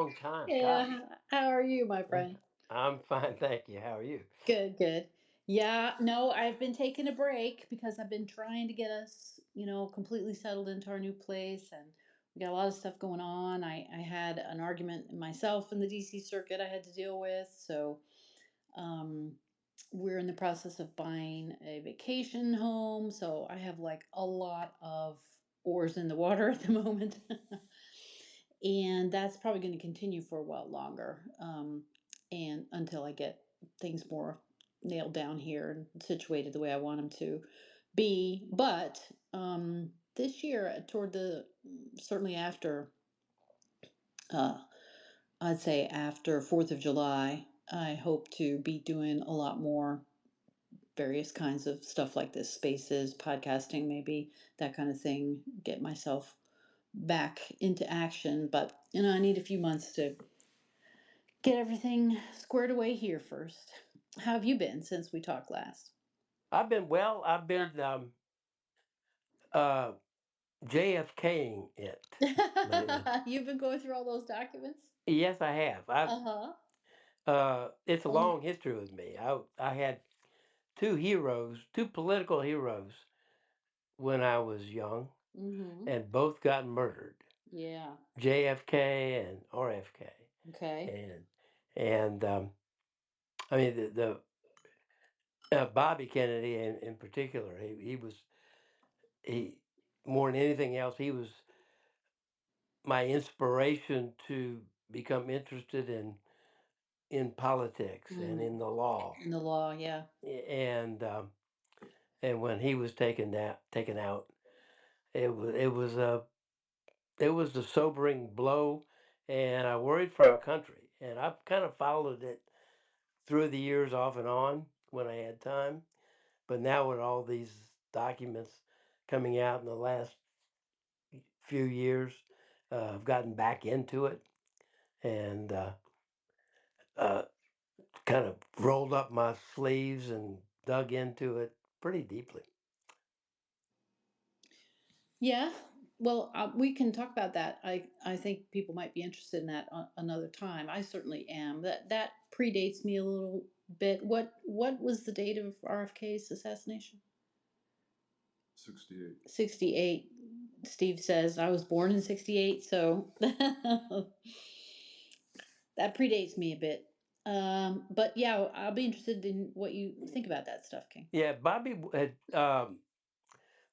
long time. Gosh. Yeah. How are you, my Uh, friend? I'm fine, thank you. How are you? Good, good. Yeah, no, I've been taking a break because I've been trying to get us, completely settled into our new place, and we got a lot of stuff going on. I had an argument myself in the DC circuit I had to deal with, so um we're in the process of buying a vacation home, so I have like a lot of oars in the water at the moment. And that's probably going to continue for a while longer, and until I get things more nailed down here and situated the way I want them to be. But this year, toward the certainly after, uh, I'd say after Fourth of July, I hope to be doing a lot more various kinds of stuff like this, spaces, podcasting, maybe that kind of thing. Get myself back into action, but I need a few months to get everything squared away here first. How have you been since we talked last? I've been well. I've been uh, JFKing it lately. You've been going through all those documents? Yes, I have. I've. Uh-huh. It's a Oh. long history with me. I had two heroes, two political heroes, when I was young, Mm-hmm. and both got murdered. Yeah. JFK and RFK, Okay. and I mean Bobby Kennedy in particular. He more than anything else, he was my inspiration to become interested in politics and Mm. in the law. In the law, yeah. And when he was taken out, it was a sobering blow, and I worried for our country. And I've kind of followed it through the years off and on when I had time. But now with all these documents coming out in the last few years, I've gotten back into it and uh, kind of rolled up my sleeves and dug into it pretty deeply. Yeah. Well, we can talk about that. I think people might be interested in that another time. I certainly am. That predates me a little bit. What was the date of RFK's assassination? 68. 68. Steve says I was born in 68, so that predates me a bit. But yeah, I'll be interested in what you think about that stuff, King. Yeah, Bobby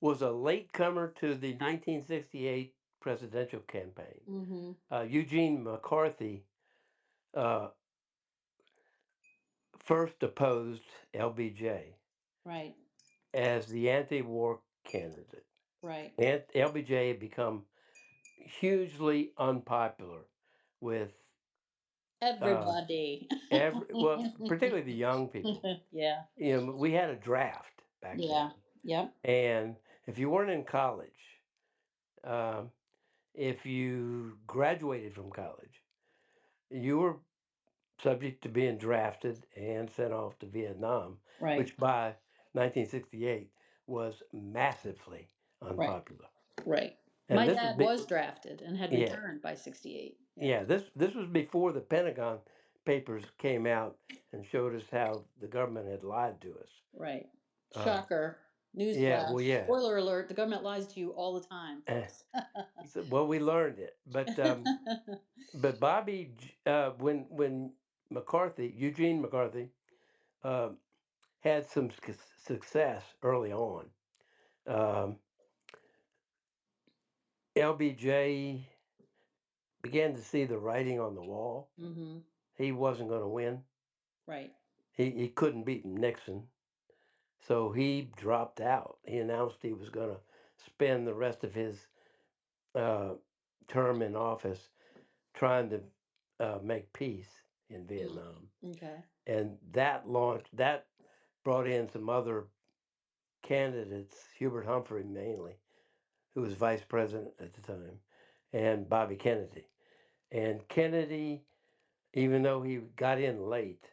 was a latecomer to the 1968 presidential campaign. Mm-hmm. Eugene McCarthy uh, first opposed LBJ Right, as the anti-war candidate. right. And LBJ had become hugely unpopular with uh, Everybody. well, particularly the young people. Yeah, We had a draft back then, yeah, yep. and if you weren't in college, um, if you graduated from college, you were subject to being drafted and sent off to Vietnam, Right, which by 1968 was massively right, unpopular. right. And My this was dad was drafted and had yeah, returned by 68. Yeah, yeah. This was before the Pentagon Papers came out and showed us how the government had lied to us. right. Uh, Shocker. yeah, well, Newsflash. yeah. Spoiler alert, the government lies to you all the time, Eh, folks. well, we learned it, but when Eugene McCarthy, um, had some success early on. Um, LBJ began to see the writing on the wall. Mm-hmm. He wasn't going to win. Right. He couldn't beat Nixon, so he dropped out. He announced he was going to spend the rest of his uh, term in office trying to make peace in Mm. Vietnam, Okay. and that brought in some other candidates, Hubert Humphrey mainly, who was vice president at the time, and Bobby Kennedy. And Kennedy, even though he got in late,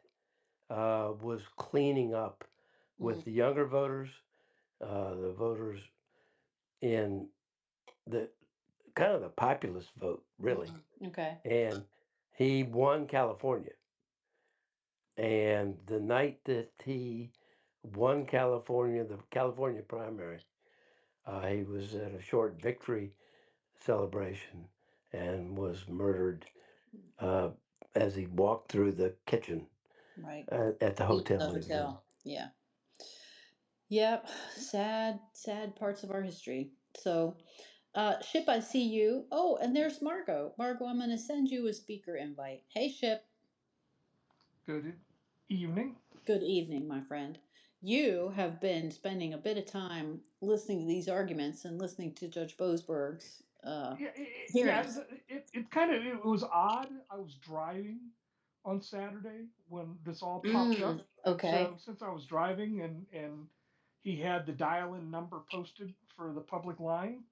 was cleaning up Mm. with the younger voters, the voters in the kind of the populist vote, really. Mm. Okay. And he won California, and the night that he won California, the California primary, he was at a short victory celebration and was murdered uh, as he walked through the kitchen Right. at the Leaving hotel the he was in. hotel. Yeah. Yep. Sad, sad parts of our history. So, Ship, I see you. Oh, and there's Margot. Margot, I'm going to send you a speaker invite. Hey, Ship. Good evening. Good evening, my friend. You have been spending a bit of time listening to these arguments and listening to Judge Boasberg's Yeah, hearings. it was odd. I was driving on Saturday when this all popped up, Mm, and okay. so since I was driving and he had the dial-in number posted for the public line,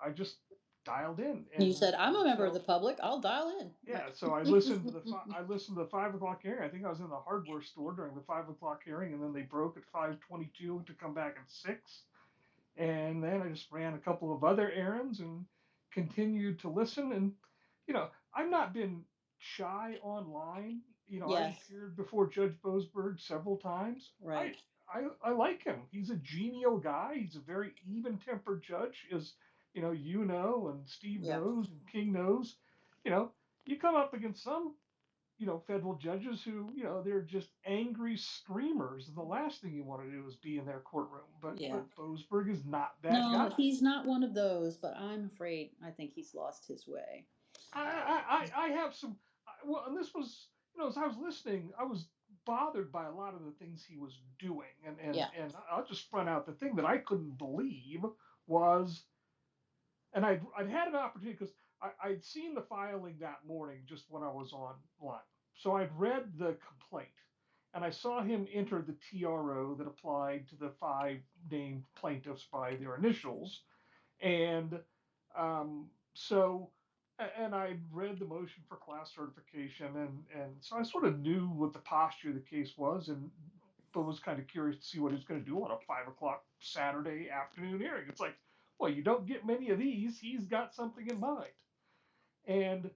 I just dialed in, You and said, I'm a and member of so the public. I'll dial in. yeah, Right. so I listened to the 5 o'clock hearing. I think I was in the hardware store during the 5 o'clock hearing, and then they broke at 5:22 to come back at 6. And then I just ran a couple of other errands and continued to listen. And, I've not been shy online. I've Yes. appeared before Judge Boasberg several times. Right. I like him. He's a genial guy. He's a very even tempered judge, as, and Steve Yeah. knows and King knows. You know, you come up against some federal judges who, they're just angry screamers, and the last thing you want to do is be in their courtroom. But Yeah. but Boasberg is not that No, guy. he's not one of those, but I'm afraid I think he's lost his way. I have some. Well, and this was, as I was listening, I was bothered by a lot of the things he was doing, and Yeah. I'll just front out the thing that I couldn't believe was, and I'd had an opportunity because I'd seen the filing that morning just when I was online. So I'd read the complaint, and I saw him enter the TRO that applied to the five named plaintiffs by their initials, and so and I read the motion for class certification, and so I sort of knew what the posture of the case was, and but was kind of curious to see what he was going to do on a 5 o'clock Saturday afternoon hearing. It's like, well, you don't get many of these. He's got something in mind, and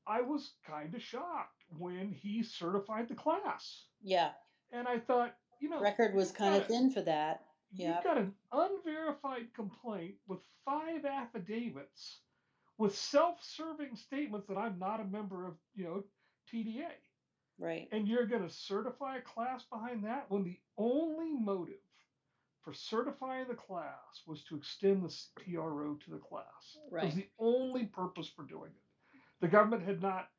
I was kind of shocked when he certified the class, Yeah. and I thought, Record was kind of thin for that. you've Yeah. got an unverified complaint with five affidavits with self-serving statements that I'm not a member of, TDA. Right. And you're going to certify a class behind that when the only motive for certifying the class was to extend the TRO to the class. That was Right. the only purpose for doing it. The government had not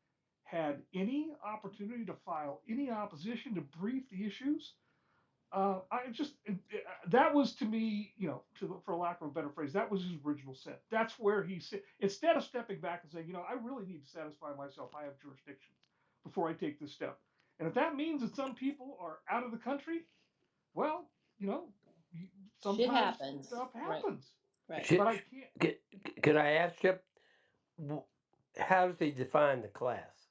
had any opportunity to file any opposition to brief the issues. I just that was to me, for lack of a better phrase, that was his original sin. That's where he said, instead of stepping back and saying, I really need to satisfy myself, I have jurisdiction before I take this step. And if that means that some people are out of the country, well, you know, Shit sometimes happens. stuff Right. happens. Right. But I can't. Could, could I ask you, how does he define the class?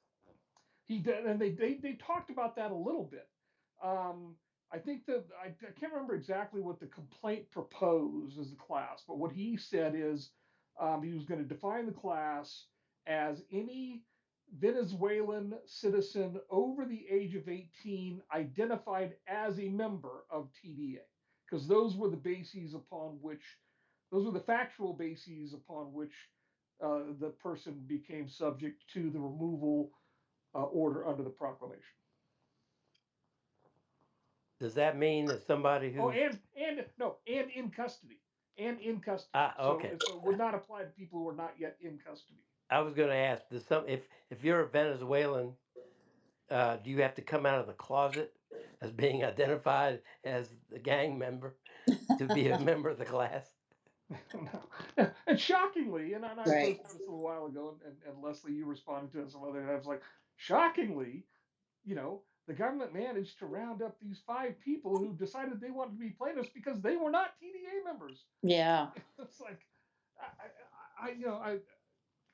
He did, and they talked about that a little bit. Um, I think that I can't remember exactly what the complaint proposed as the class, but what he said is he was going to define the class as any Venezuelan citizen over the age of 18 identified as a member of TDA, because those were the bases upon which, those were the factual bases upon which the person became subject to the removal order under the proclamation. Does that mean that somebody Oh, who's and no, and in custody. So okay? it would not apply to people who are not yet in custody. I was going to ask, does some if you're a Venezuelan, do you have to come out of the closet as being identified as the gang member to be a member of the class? No. And shockingly, and I Right. posted this a little while ago, and Leslie, you responded to it, and some other, and I was like, shockingly, the government managed to round up these five people who decided they wanted to be plaintiffs because they were not TDA members. Yeah. It's like, I you know, I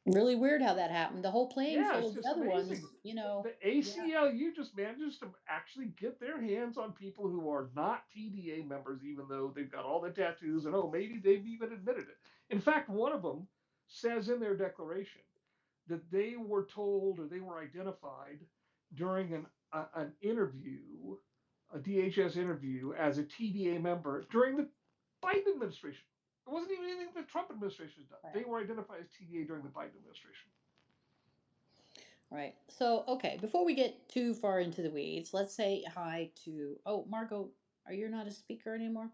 Really weird how that happened. The whole playing yeah, it's field, the just other amazing. ones, The yeah. ACLU just manages to actually get their hands on people who are not TDA members, even though they've got all the tattoos, and maybe they've even admitted it. In fact, one of them says in their declaration, that they were told or they were identified during an interview, a DHS interview, as a TDA member during the Biden administration. It wasn't even anything the Trump administration has done. They Right. were identified as TDA during the Biden administration. Right. So, okay, before we get too far into the weeds, let's say hi to, oh, Margot, are you not a speaker anymore?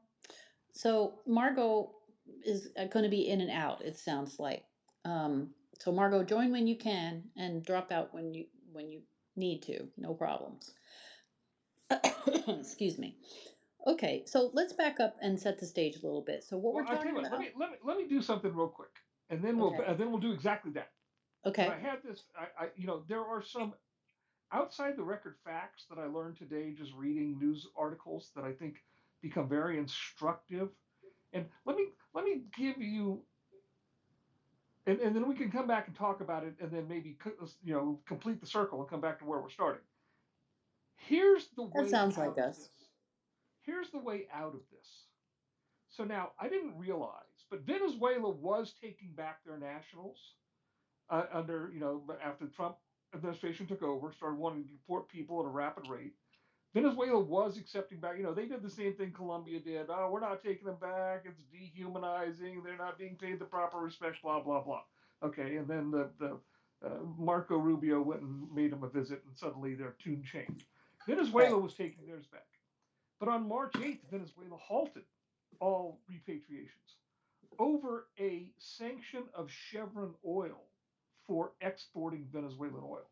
So, Margot is going to be in and out, it sounds like. So Margot, join when you can and drop out when you need to. No problems. Excuse me. Okay, so let's back up and set the stage a little bit. So what Well, we're I tell you talking what, about. let me do something real quick, Okay. and then we'll do exactly that. Because I Okay. had this, there are some outside the record facts that I learned today just reading news articles that I think become very instructive. And let me give you, and then we can come back and talk about it, and then maybe complete the circle and come back to where we're starting. Here's the That way sounds like out of us. this. Here's the way out of this. So now I didn't realize, but Venezuela was taking back their nationals under, after the Trump administration took over, started wanting to deport people at a rapid rate. Venezuela was accepting back. They did the same thing Colombia did. Oh, we're not taking them back. It's dehumanizing. They're not being paid the proper respect. Blah blah blah. Okay, and then the Marco Rubio went and made them a visit, and suddenly their tune changed. Right. Venezuela was taking theirs back, but on March 8th, Venezuela halted all repatriations over a sanction of Chevron oil for exporting Venezuelan oil.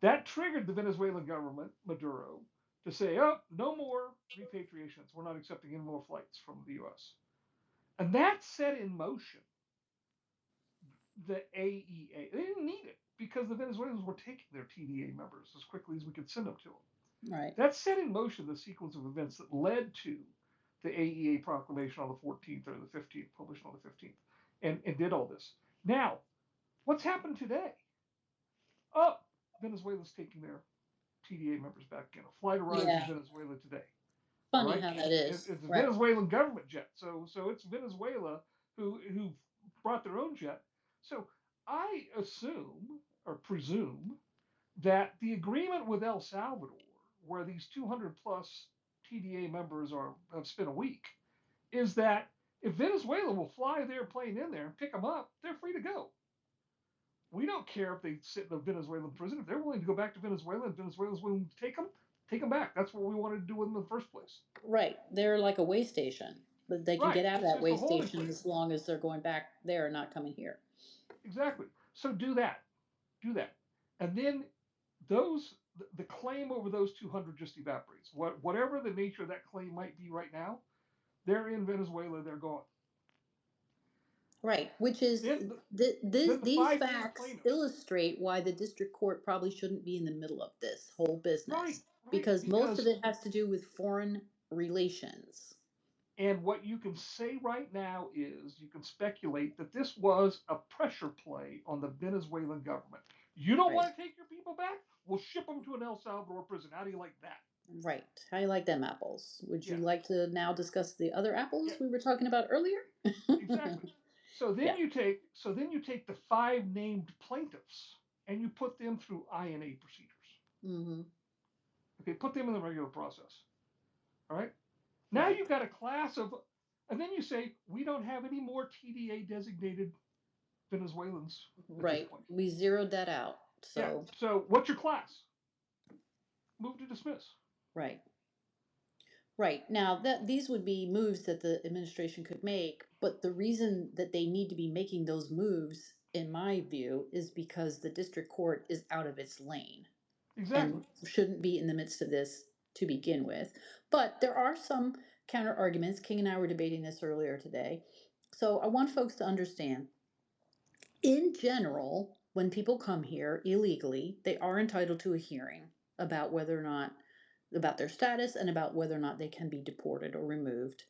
That triggered the Venezuelan government, Maduro, to say, oh, no more repatriations. We're not accepting any more flights from the US. And that set in motion the AEA. They didn't need it because the Venezuelans were taking their TDA members as quickly as we could send them to them. Right. That set in motion the sequence of events that led to the AEA proclamation on the 14th or the 15th, published on the 15th, and did all this. Now, what's happened today? Oh, Venezuela's taking their TDA members back again. A flight arrived in Yeah. Venezuela today. All Funny right, how that and is. it's a Right. Venezuelan government jet. So it's Venezuela who brought their own jet. So I assume or presume that the agreement with El Salvador, where these 200 plus TDA members have spent a week, is that if Venezuela will fly their plane in there and pick them up, they're free to go. We don't care if they sit in a Venezuelan prison. If they're willing to go back to Venezuela and Venezuela's willing to take them back. That's what we wanted to do with them in the first place. Right. They're like a way station, but they can Right. get out of It's that just a way holding station as place. long as they're going back there and not coming here. Exactly. So do that. Do that. And then the claim over those 200 just evaporates. Whatever the nature of that claim might be right now, they're in Venezuela. They're gone. Right, which is Then then the these five named facts plaintiffs. illustrate why the district court probably shouldn't be in the middle of this whole Right. business Right. because most of Because it has to do with foreign relations. and what you can say right now is you can speculate that this was a pressure play on the Venezuelan government. You don't Right. want to take your people back? We'll ship them to an El Salvador prison. How do you like that? Right. How you like them apples? Would you Yeah. like to now discuss the other Yeah. apples we were talking about earlier? Exactly. Yeah. So then you take the five named plaintiffs and you put them through INA procedures. Hmm. Okay, put them in the regular process. All right. Now Right. you've got a class of, and then you say we don't have any more TDA designated Venezuelans at this Right. point. We zeroed that out. Yeah. So, So what's your class? Move to dismiss. right. Right. Now that these would be moves that the administration could make, but the reason that they need to be making those moves, in my view, is because the district court is out of its lane Exactly. and shouldn't be in the midst of this to begin with. But there are some counter arguments. King and I were debating this earlier today. So I want folks to understand, in general, when people come here illegally, they are entitled to a hearing about whether or not about their status and about whether or not they can be deported or removed.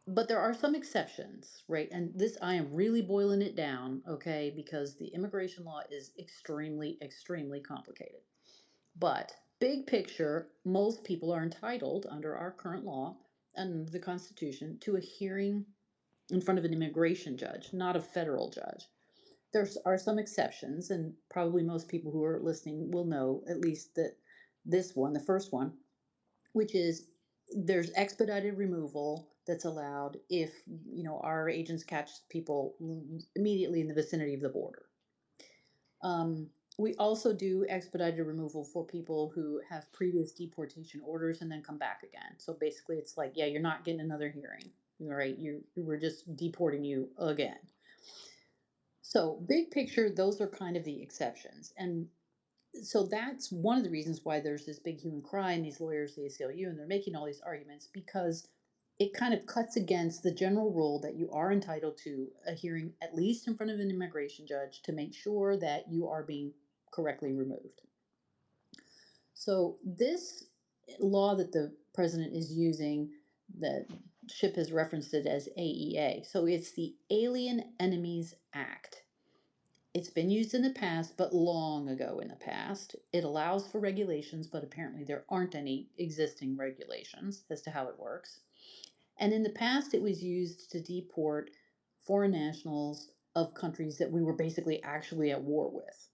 But there are some exceptions, right? And this, I am really boiling it down, okay, because the immigration law is extremely, extremely complicated. But big picture, most people are entitled under our current law and the Constitution to a hearing in front of an immigration judge, not a federal judge. There are some exceptions, and probably most people who are listening will know at least that this one, the first one, which is there's expedited removal that's allowed if our agents catch people immediately in the vicinity of the border. We also do expedited removal for people who have previous deportation orders and then come back again. So basically, it's like, yeah, you're not getting another hearing, right? We're just deporting you again. So big picture, those are kind of the exceptions, and so that's one of the reasons why there's this big hue and cry in these lawyers, the ACLU, and they're making all these arguments because it kind of cuts against the general rule that you are entitled to a hearing, at least in front of an immigration judge, to make sure that you are being correctly removed. So this law that the president is using, that Ship has referenced it as AEA. So it's the Alien Enemies Act. It's been used in the past, but long ago in the past. It allows for regulations, but apparently there aren't any existing regulations as to how it works. And in the past, it was used to deport foreign nationals of countries that we were basically actually at war with.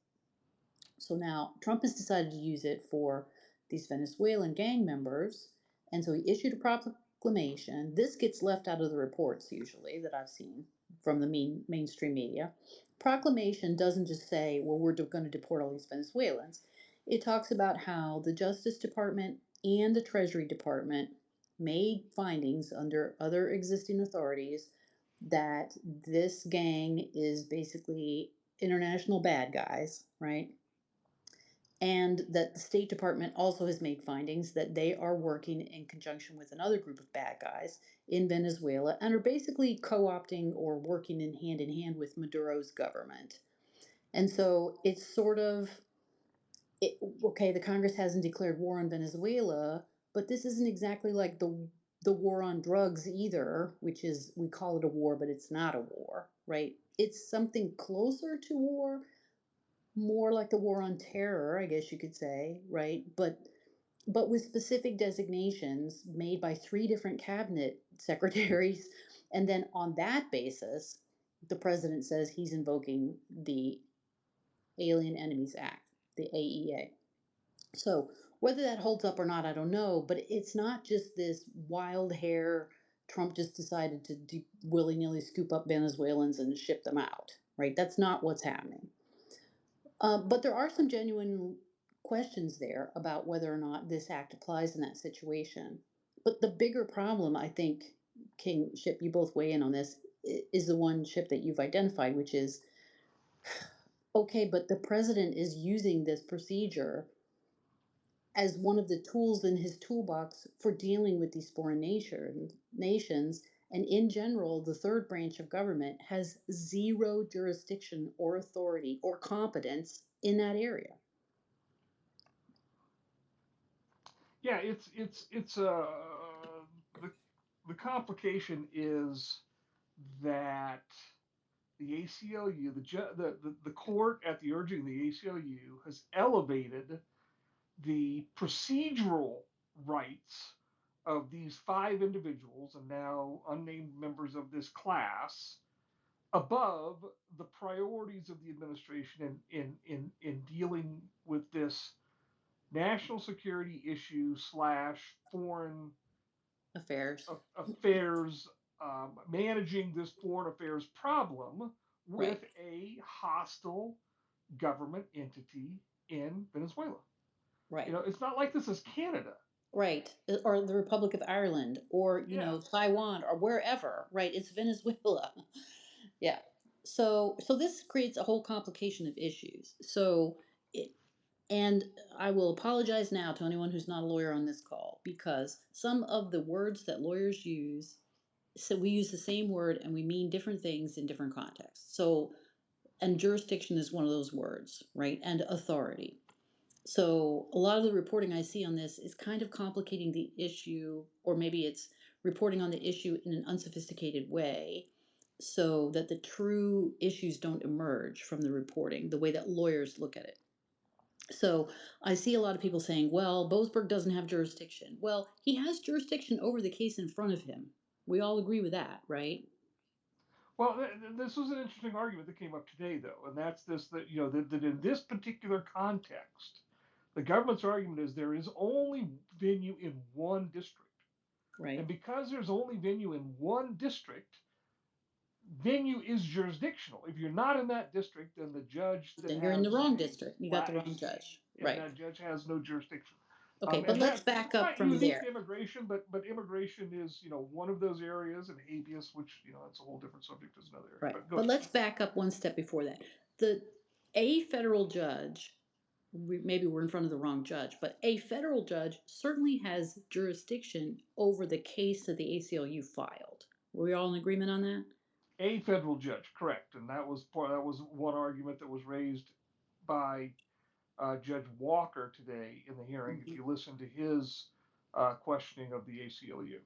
So now Trump has decided to use it for these Venezuelan gang members. And so he issued a proclamation. This gets left out of the reports usually that I've seen from the mainstream media. Proclamation doesn't just say, well, we're going to deport all these Venezuelans. It talks about how the Justice Department and the Treasury Department made findings under other existing authorities that this gang is basically international bad guys, right? And that the State Department also has made findings that they are working in conjunction with another group of bad guys in Venezuela and are basically co opting or working in hand with Maduro's government. And so it's sort of okay, the Congress hasn't declared war on Venezuela, but this isn't exactly like the war on drugs either, which is we call it a war, but it's not a war, right? It's something closer to war, more like the war on terror, I guess you could say, right? But with specific designations made by three different cabinet secretaries, and then on that basis, the president says he's invoking the Alien Enemies Act, the AEA. So whether that holds up or not, I don't know. But it's not just this wild hair. Trump just decided to willy nilly scoop up Venezuelans and ship them out, right? That's not what's happening. But there are some genuine questions there about whether or not this act applies in that situation. But the bigger problem, I think, King Ship, you both weigh in on this, is the one Ship that you've identified, which is okay, but the president is using this procedure as one of the tools in his toolbox for dealing with these foreign nations. And in general, the third branch of government has zero jurisdiction or authority or competence in that area. Yeah, it's the complication is that the ACLU, the court at the urging of the ACLU has elevated the procedural rights of these five individuals and now unnamed members of this class above the priorities of the administration in dealing with this national security issue slash foreign Affairs. affairs, managing this foreign affairs problem Right. with a hostile government entity in Venezuela. You Right. know, it's not like this is Canada. Right. Or the Republic of Ireland or, Yeah. Taiwan or wherever, right? It's Venezuela. Yeah. So this creates a whole complication of issues. It, and I will apologize now to anyone who's not a lawyer on this call because some of the words that lawyers use, so we use the same word and we mean different things in different contexts. So, and jurisdiction is one of those words, right? And authority. So a lot of the reporting I see on this is kind of complicating the issue, or maybe it's reporting on the issue in an unsophisticated way so that the true issues don't emerge from the reporting the way that lawyers look at it. So I see a lot of people saying, well, Boasberg doesn't have jurisdiction. Well, he has jurisdiction over the case in front of him. We all agree with that, right? Well, this was an interesting argument that came up today, though, and that's this: that that in this particular context, the government's argument is there is only venue in one district, and Right. because there's only venue in one district, venue is jurisdictional. If you're not in that district, then the judge that Then you're in the has the wrong case district. You got the wrong lies, judge. and Right. that judge has no jurisdiction. Okay, but And let's that's back up not from unique to there. immigration, but immigration is one of those areas, and habeas, which that's a whole different subject, is another area. Right. But go But ahead. let's back up one step before that. The a federal judge, maybe we're in front of the wrong judge, but a federal judge certainly has jurisdiction over the case that the ACLU filed. Were we all in agreement on that? A federal judge, correct, and that was one argument that was raised by Judge Walker today in the hearing. If Mhm. you listen to his questioning of the ACLU.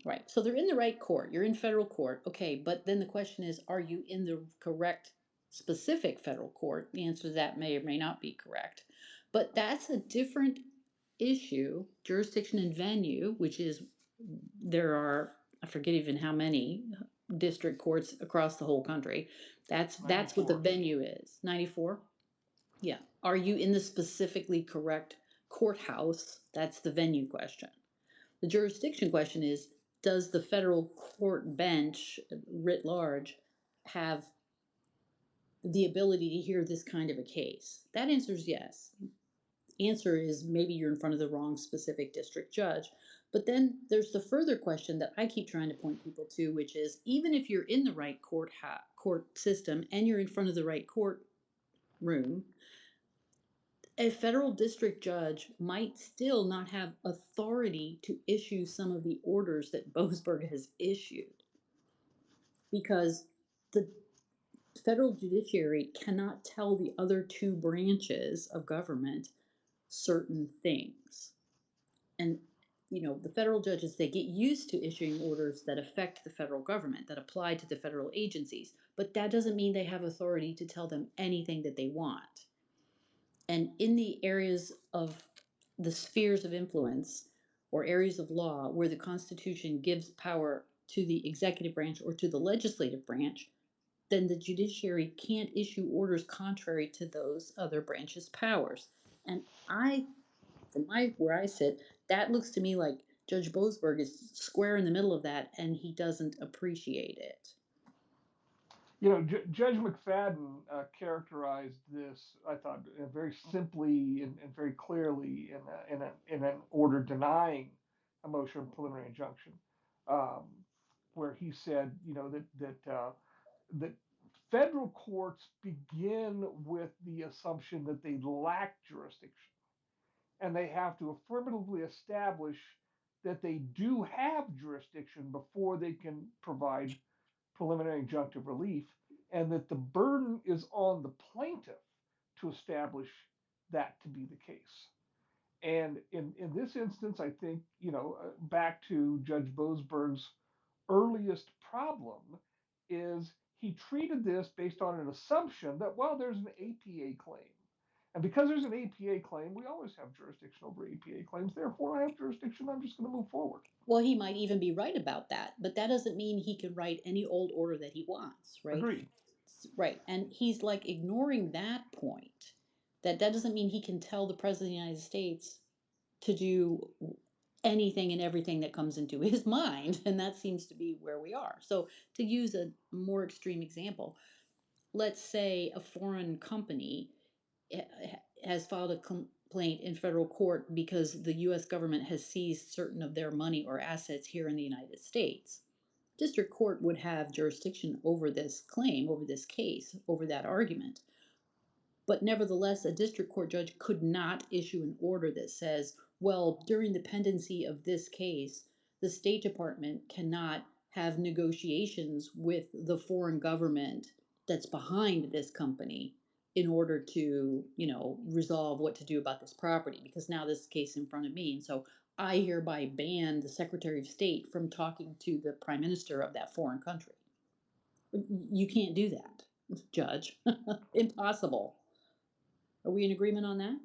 Right. So they're in the right court. You're in federal court. Okay. But then the question is, are you in the correct specific federal court? The answer to that may or may not be correct. But that's a different issue. Jurisdiction and venue, which is there are, I forget even how many district courts across the whole country. That's what the 94. venue is. 94? Yeah. Are you in the specifically correct courthouse? That's the venue question. The jurisdiction question is, does the federal court bench writ large have the ability to hear this kind of a case? That answer is yes. Answer is maybe you're in front of the wrong specific district judge. But then there's the further question that I keep trying to point people to, which is even if you're in the right court system and you're in front of the right courtroom, a federal district judge might still not have authority to issue some of the orders that Boasberg has issued because the federal judiciary cannot tell the other two branches of government certain things. And the federal judges, they get used to issuing orders that affect the federal government, that apply to the federal agencies, but that doesn't mean they have authority to tell them anything that they want. And in the areas of the spheres of influence or areas of law where the Constitution gives power to the executive branch or to the legislative branch, then the judiciary can't issue orders contrary to those other branches' powers. And from where I sit, that looks to me like Judge Boasberg is square in the middle of that, and he doesn't appreciate it. Judge McFadden characterized this, I thought, very simply and very clearly in an order denying a motion of preliminary injunction, um, where he said, that federal courts begin with the assumption that they lack jurisdiction, and they have to affirmatively establish that they do have jurisdiction before they can provide preliminary injunctive relief, and that the burden is on the plaintiff to establish that to be the case. And in this instance, I think, back to Judge Boasberg's earliest problem is he treated this based on an assumption that, well, there's an APA claim. And because there's an APA claim, we always have jurisdiction over APA claims. Therefore, I have jurisdiction. I'm just going to move forward. Well, he might even be right about that, but that doesn't mean he can write any old order that he wants, right? Agreed. Right. And he's like ignoring that point. That doesn't mean he can tell the president of the United States to do anything and everything that comes into his mind, and that seems to be where we are. So, to use a more extreme example, let's say a foreign company has filed a complaint in federal court because the US government has seized certain of their money or assets here in the United States. District court would have jurisdiction over this claim, over this case, over that argument. But nevertheless, a district court judge could not issue an order that says, well, during the pendency of this case, the State Department cannot have negotiations with the foreign government that's behind this company in order to, resolve what to do about this property because now this case in front of me. And so I hereby ban the Secretary of State from talking to the Prime Minister of that foreign country. You can't do that, Judge. Impossible. Are we in agreement on that?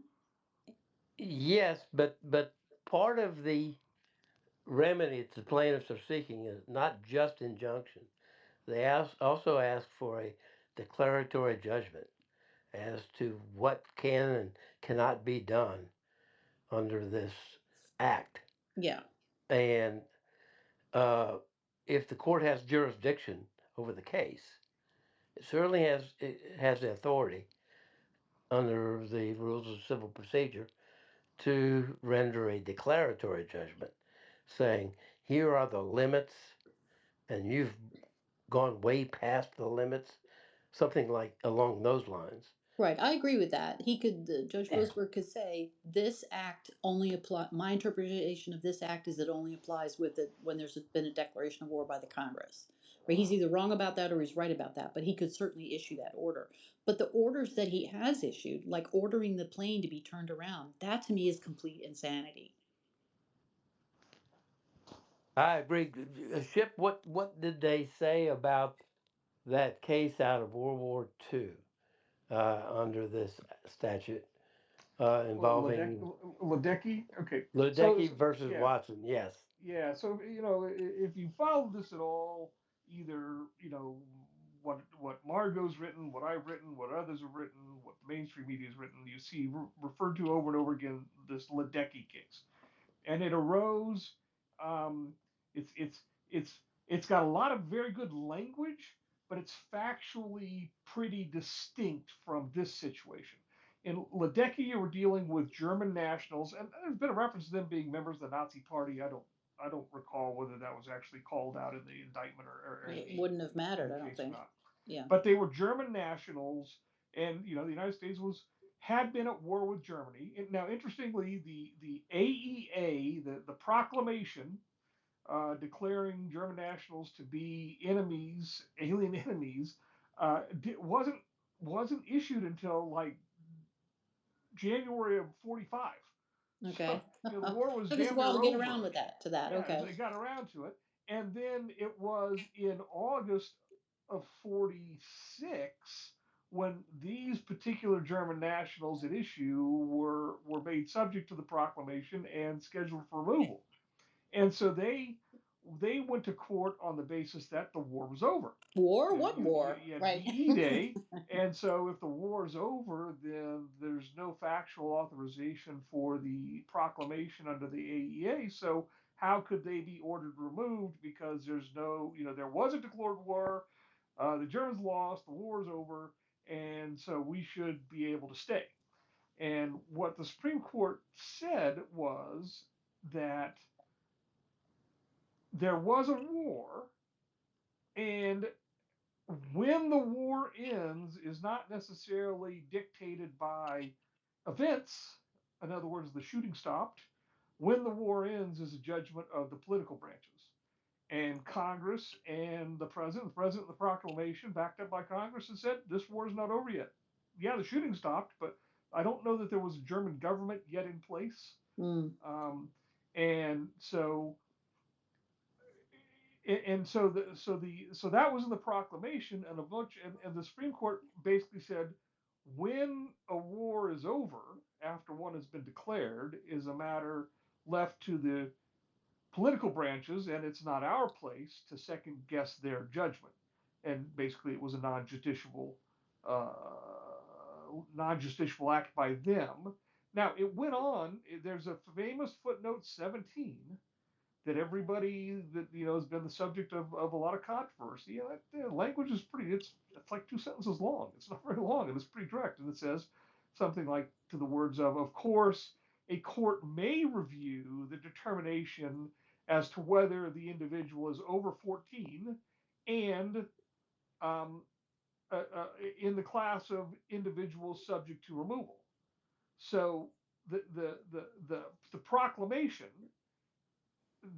Yes, but part of the remedy that the plaintiffs are seeking is not just injunction, They also asked for a declaratory judgment as to what can and cannot be done under this act. Yeah. And uh, if the court has jurisdiction over the case, it has the authority under the rules of civil procedure to render a declaratory judgment saying, here are the limits, and you've gone way past the limits, something like along those lines. Right, I agree with that. Judge Roseberg could say, this act only apply, my interpretation of this act is it only applies with it when there's been a declaration of war by the Congress. Right, he's either wrong about that or he's right about that, but he could certainly issue that order. But the orders that he has issued, like ordering the plane to be turned around, that to me is complete insanity. I agree. Ship, what did they say about that case out of World War II under this statute involving Ledecky. Okay, Ludecky versus yeah, Watson? Yes. yeah. So if you follow this at all, either what Margot's written, what I've written, what others have written, what the mainstream media has written, you see referred to over and over again this Ledecky case, and it arose. Um, it's got a lot of very good language, but it's factually pretty distinct from this situation. In Ledecky, you were dealing with German nationals, and there's been a reference to them being members of the Nazi Party. I don't recall whether that was actually called out in the indictment or It wouldn't have in mattered, the I don't case or think. not. Yeah. But they were German nationals, and the United States had been at war with Germany. And now, interestingly, the AEA, the proclamation declaring German nationals to be enemies, alien enemies, wasn't issued until like January of '45. Okay. So the war was Took us a damn while near to get around over. with that. Yeah, Okay. they got around to it, and then it was in August of '46 when these particular German nationals at issue were made subject to the proclamation and scheduled for removal. And so they went to court on the basis that the war was over. War? What war? You had Right. VE Day, and so if the war is over, then there's no factual authorization for the proclamation under the AEA. So how could they be ordered removed? Because there's no, there was a declared war, the Germans lost, the war is over, and so we should be able to stay. And what the Supreme Court said was that there was a war, and when the war ends is not necessarily dictated by events. In other words, the shooting stopped. When the war ends is a judgment of the political branches. And Congress and the president, the proclamation backed up by Congress, and said, this war is not over yet. Yeah, the shooting stopped, but I don't know that there was a German government yet in place. Mm. Um, and so so that was in the proclamation, and a bunch and the Supreme Court basically said when a war is over after one has been declared is a matter left to the political branches, and it's not our place to second guess their judgment. And basically, it was a non-justiciable act by them. Now it went on. There's a famous footnote 17 that everybody that has been the subject of a lot of controversy. That language is pretty. It's like two sentences long. It's not very long, and it's pretty direct. And it says something like to the words of course, a court may review the determination as to whether the individual is over 14 and um, in the class of individuals subject to removal. So the proclamation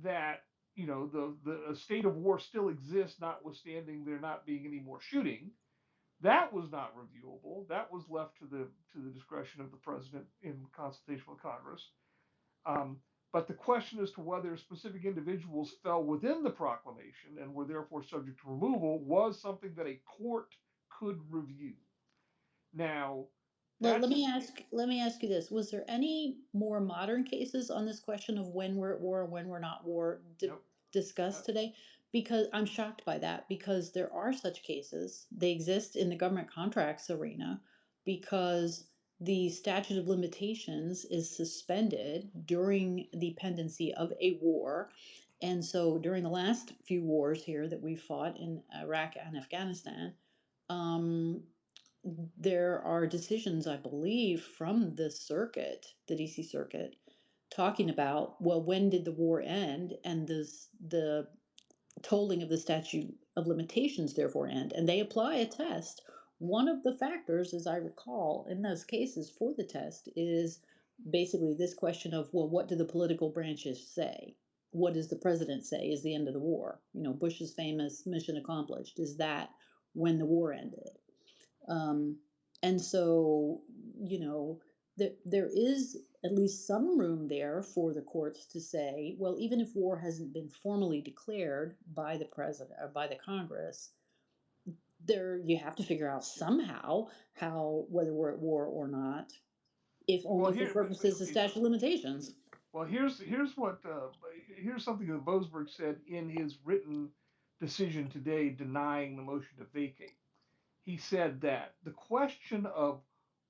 that the state of war still exists, notwithstanding there not being any more shooting. That was not reviewable. That was left to the discretion of the president in consultation with Congress. But the question as to whether specific individuals fell within the proclamation and were therefore subject to removal was something that a court could review. Now, Well, that's let me ask you this. Was there any more modern cases on this question of when we're at war and when we're not war nope. discussed Uh, today? Because I'm shocked by that, because there are such cases. They exist in the government contracts arena because the statute of limitations is suspended during the pendency of a war. And so during the last few wars here that we fought in Iraq and Afghanistan, um, there are decisions, I believe, from the circuit, the DC circuit, talking about, well, when did the war end? And the tolling of the statute of limitations therefore end. And they apply a test. One of the factors, as I recall, in those cases for the test is basically this question of, well, what do the political branches say? What does the president say is the end of the war? You know, Bush's famous mission accomplished. Is that when the war ended? Um, and so, you know, there is at least some room there for the courts to say, well, even if war hasn't been formally declared by the president or by the Congress, there you have to figure out somehow how whether we're at war or not, if Well, only for here, purposes of okay. statute of limitations. Well, here's something that Boasberg said in his written decision today denying the motion to vacate. He said that the question of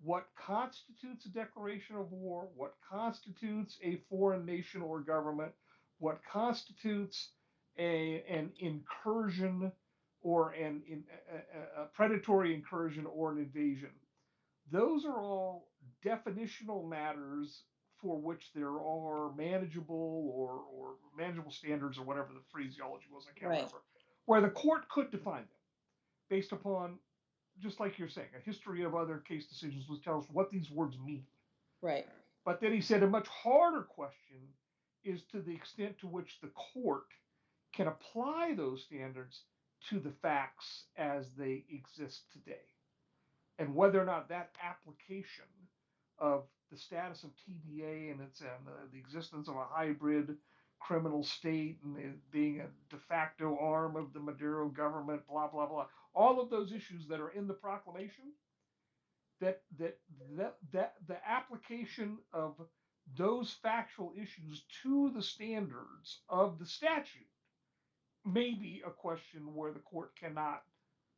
what constitutes a declaration of war, what constitutes a foreign nation or government, what constitutes an incursion or a predatory incursion or an invasion, those are all definitional matters for which there are manageable or manageable standards or whatever the phraseology was, I can't Right, remember, where the court could define them based upon, just like you're saying, a history of other case decisions which tell us what these words mean. right. But then he said a much harder question is to the extent to which the court can apply those standards to the facts as they exist today, and whether or not that application of the status of TBA and the existence of a hybrid criminal state and it being a de facto arm of the Maduro government, blah blah blah, all of those issues that are in the proclamation, that the application of those factual issues to the standards of the statute may be a question where the court cannot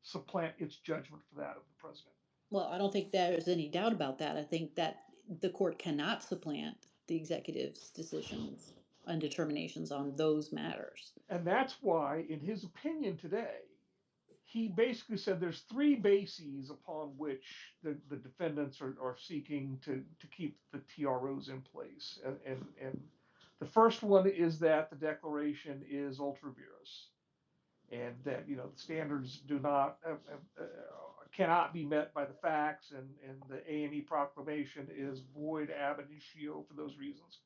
supplant its judgment for that of the president. Well, I don't think there's any doubt about that. I think that the court cannot supplant the executive's decisions and determinations on those matters. And that's why, in his opinion today, he basically said there's three bases upon which the defendants are seeking to keep the TROs in place. And the first one is that the declaration is ultra vires, and that the standards do not cannot be met by the facts, and the A&E proclamation is void ab initio for those reasons.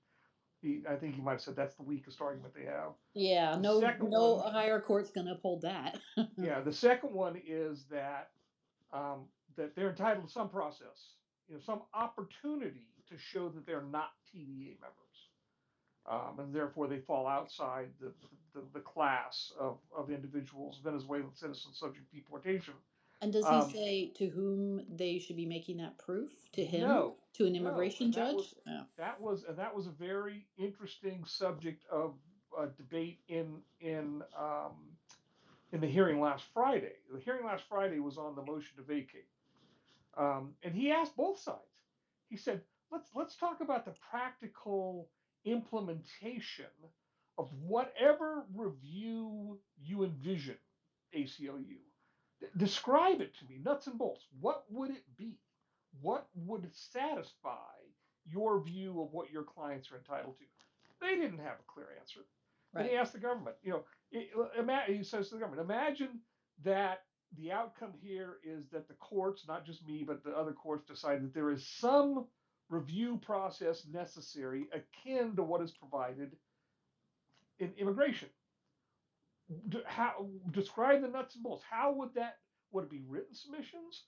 I think he might have said that's the weakest argument they have. Yeah, The no, second no one, higher court's going to uphold that. yeah, the second one is that they're entitled to some process, some opportunity to show that they're not TDA members, and therefore they fall outside the class of individuals, Venezuelan citizens subject to deportation. And does he Um, say to whom they should be making that proof? To him? no, To an no, immigration judge? Oh, that was a very interesting subject of debate in the hearing last Friday. The hearing last Friday was on the motion to vacate. And he asked both sides. He said, let's talk about the practical implementation of whatever review you envision, ACLU. Describe it to me, nuts and bolts. What would it be? What would satisfy your view of what your clients are entitled to? They didn't have a clear answer. Then he right, asked the government, he says to the government, imagine that the outcome here is that the courts, not just me, but the other courts, decide that there is some review process necessary akin to what is provided in immigration. How describe the nuts and bolts? How would that? Would it be written submissions?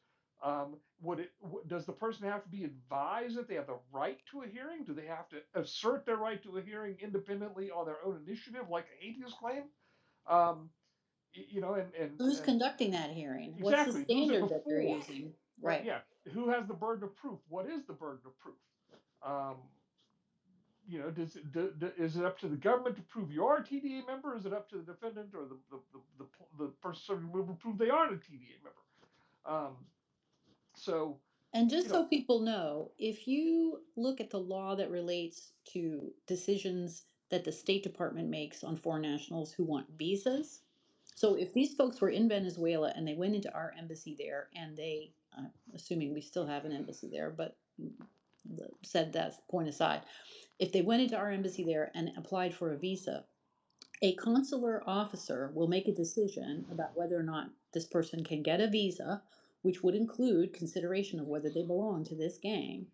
Would it? Does the person have to be advised that they have the right to a hearing? Do they have to assert their right to a hearing independently on their own initiative, like a habeas claim? Um, who's and conducting that hearing? What's the exactly, who's it standard that they're before? using? Right? Right. Yeah. Who has the burden of proof? What is the burden of proof? Um, is it up to the government to prove you are a TDA member? Is it up to the defendant or the person serving removal to prove they aren't a TDA member? Um, so, And you just know, so people know, if you look at the law that relates to decisions that the State Department makes on foreign nationals who want visas, so if these folks were in Venezuela and they went into our embassy there and they, assuming we still have an embassy there, but said that point aside, if they went into our embassy there and applied for a visa, a consular officer will make a decision about whether or not this person can get a visa, which would include consideration of whether they belong to this gang.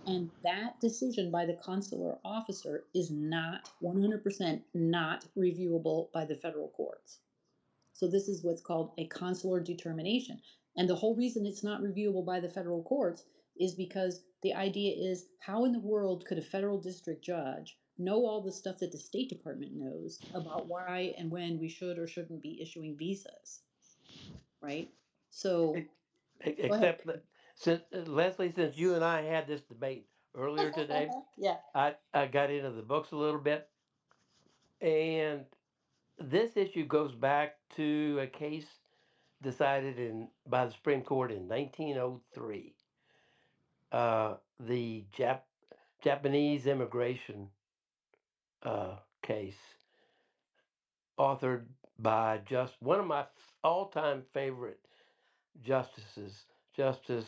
And that decision by the consular officer is not 100% not reviewable by the federal courts. So this is what's called a consular determination. And the whole reason it's not reviewable by the federal courts is because the idea is, how in the world could a federal district judge know all the stuff that the State Department knows about why and when we should or shouldn't be issuing visas, right? So go ahead. Except that since Leslie, since you and I had this debate earlier today, Yeah. I got into the books a little bit, and this issue goes back to a case decided in by the Supreme Court in 1903. The Japanese immigration case, authored by just one of my all-time favorite justices, Justice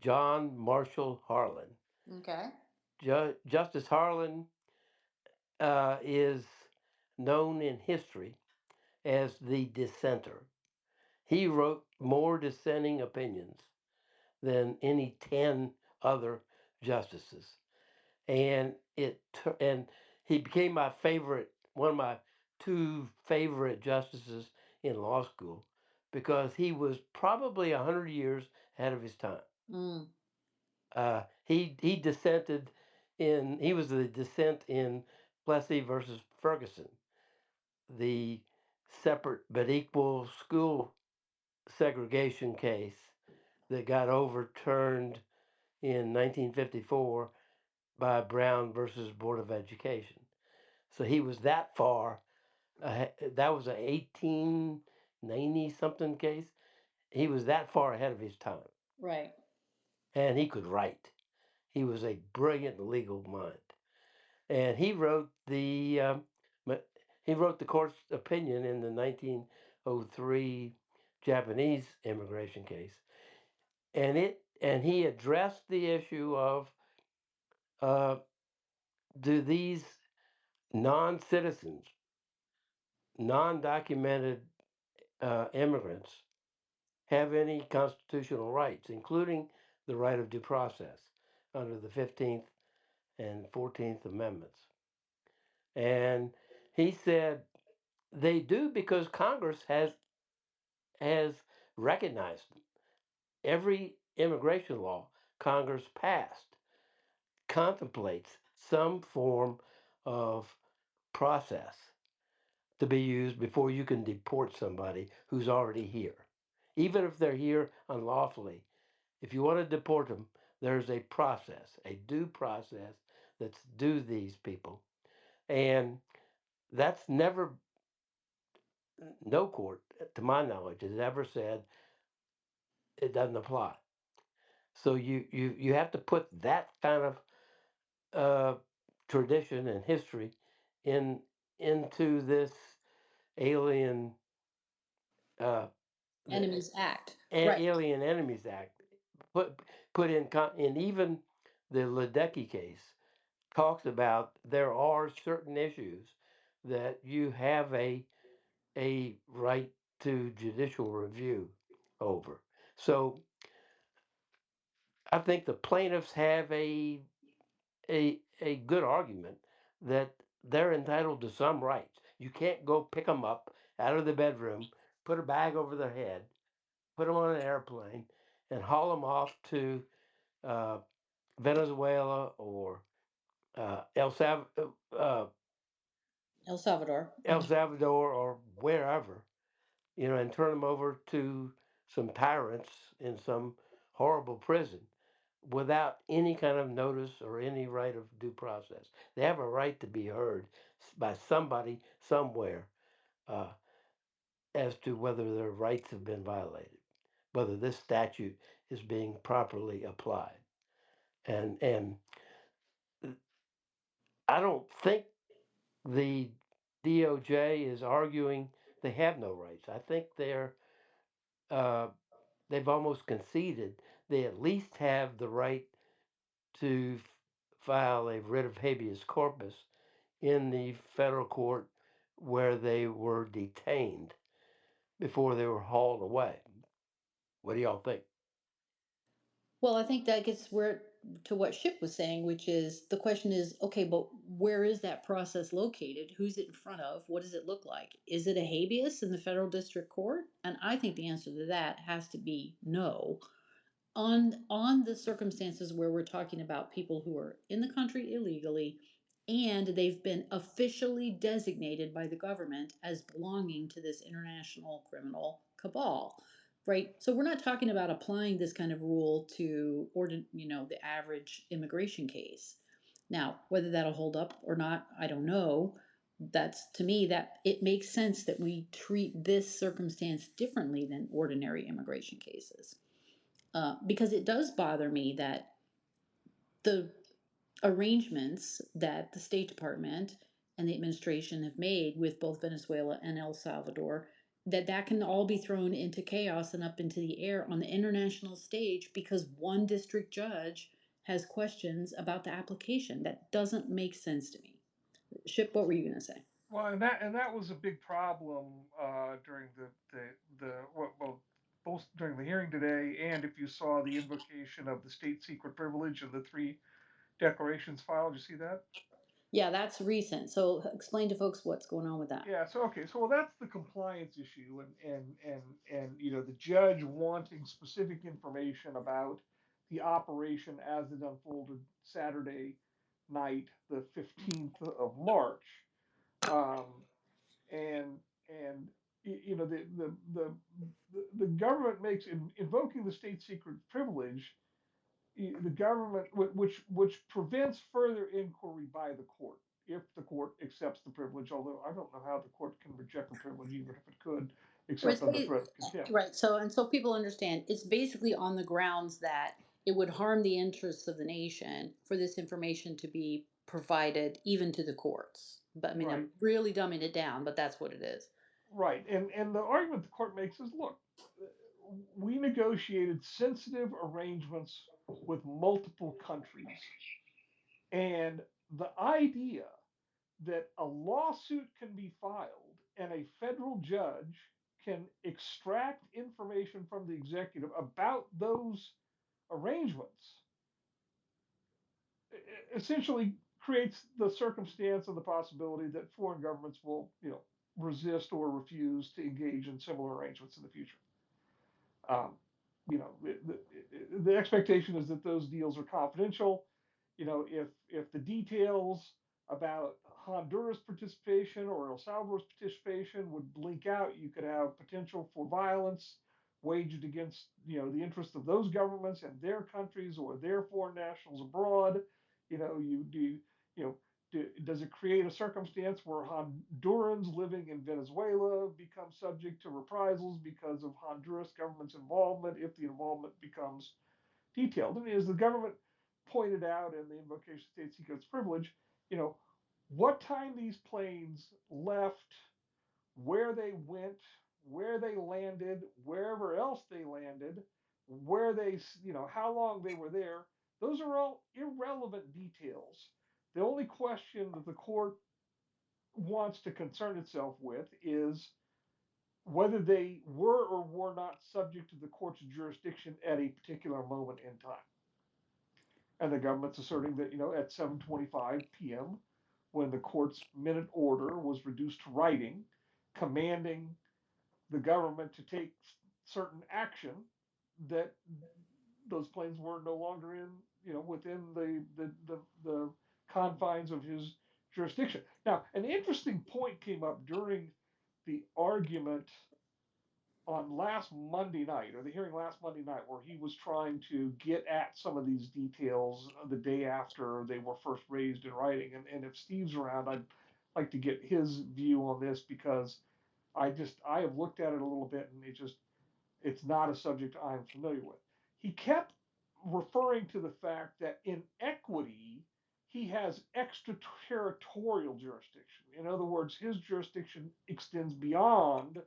John Marshall Harlan. Okay. Justice Harlan is known in history as the dissenter. He wrote more dissenting opinions than any 10 other justices. And he became my favorite, one of my two favorite justices in law school, because he was probably 100 years ahead of his time. Mm. He dissented in he was the dissent in Plessy versus Ferguson, the separate but equal school segregation case that got overturned in 1954 by Brown versus Board of Education. So he was that far ahead. That was an 1890 something case. He was that far ahead of his time, Right. and he could write. He was a brilliant legal mind, and he wrote the court's opinion in the 1903 Japanese immigration case, and he addressed the issue of, uh, do these non-citizens, non-documented immigrants have any constitutional rights, including the right of due process under the 15th and 14th Amendments. And he said they do because Congress has recognized them. Every immigration law Congress passed contemplates some form of process to be used before you can deport somebody who's already here. Even if they're here unlawfully, if you want to deport them, there's a process, a due process that's due these people. And that's never, no court, to my knowledge, has ever said it doesn't apply. So you have to put that kind of uh, tradition and history in into this alien uh, the Enemies Act. Right. Alien Enemies Act, put put in even the Ledecky case talks about there are certain issues that you have a right to judicial review over. So I think the plaintiffs have a good argument that they're entitled to some rights. You can't go pick them up out of the bedroom, put a bag over their head, put them on an airplane, and haul them off to uh, Venezuela or El Salvador. El Salvador or wherever, and turn them over to some tyrants in some horrible prison. without any kind of notice or any right of due process. They have a right to be heard by somebody somewhere uh, as to whether their rights have been violated, whether this statute is being properly applied. And I don't think the DOJ is arguing they have no rights. I think uh, they've almost conceded they at least have the right to file a writ of habeas corpus in the federal court where they were detained before they were hauled away. What do y'all think? Well, I think that gets where to what Ship was saying, which is the question is, okay, but where is that process located? Who's it in front of? What does it look like? Is it a habeas in the federal district court? And I think the answer to that has to be no. On the circumstances where we're talking about people who are in the country illegally and they've been officially designated by the government as belonging to this international criminal cabal, right? So we're not talking about applying this kind of rule to the average immigration case. Now, whether that'll hold up or not, I don't know. That's to me that it makes sense that we treat this circumstance differently than ordinary immigration cases, because it does bother me that the arrangements that the State Department and the administration have made with both Venezuela and El Salvador, that can all be thrown into chaos and up into the air on the international stage because one district judge has questions about the application. That doesn't make sense to me. Ship, what were you going to say? Well, and that was a big problem during well, both during the hearing today, and if you saw the invocation of the state secret privilege and the three declarations filed. Did you see that? Yeah, that's recent. So explain to folks what's going on with that. Yeah. So okay. So well, that's the compliance issue, and the judge wanting specific information about the operation as it unfolded Saturday night, the 15th of March. Um, and and the government makes invoking the state secret privilege, the government, which prevents further inquiry by the court if the court accepts the privilege, although I don't know how the court can reject the privilege even if it could, except under threat of contempt. Right. So, and so people understand it's basically on the grounds that it would harm the interests of the nation for this information to be provided even to the courts. But I mean, Right. I'm really dumbing it down, but that's what it is. Right. And the argument the court makes is, look, we negotiated sensitive arrangements with multiple countries, and the idea that a lawsuit can be filed and a federal judge can extract information from the executive about those arrangements essentially creates the circumstance and the possibility that foreign governments will, resist or refuse to engage in similar arrangements in the future. Um, the expectation is that those deals are confidential. If the details about Honduras participation or El Salvador's participation would blink out, you could have potential for violence waged against the interests of those governments and their countries or their foreign nationals abroad. You do you know does it create a circumstance where Hondurans living in Venezuela become subject to reprisals because of Honduras government's involvement if the involvement becomes detailed? I mean, as the government pointed out in the invocation of state secrets privilege, you know, what time these planes left, where they went, where they landed, wherever else they landed, where they, how long they were there, those are all irrelevant details. The only question that the court wants to concern itself with is whether they were or were not subject to the court's jurisdiction at a particular moment in time. And the government's asserting that, at 7:25 p.m., when the court's minute order was reduced to writing, commanding the government to take certain action, that those planes were no longer within the confines of his jurisdiction. Now, an interesting point came up during the argument on last Monday night, or the hearing last Monday night, where he was trying to get at some of these details the day after they were first raised in writing. And if Steve's around, I'd like to get his view on this because I have looked at it a little bit, and it's not a subject I'm familiar with. He kept referring to the fact that in equity he has extraterritorial jurisdiction. In other words, his jurisdiction extends beyond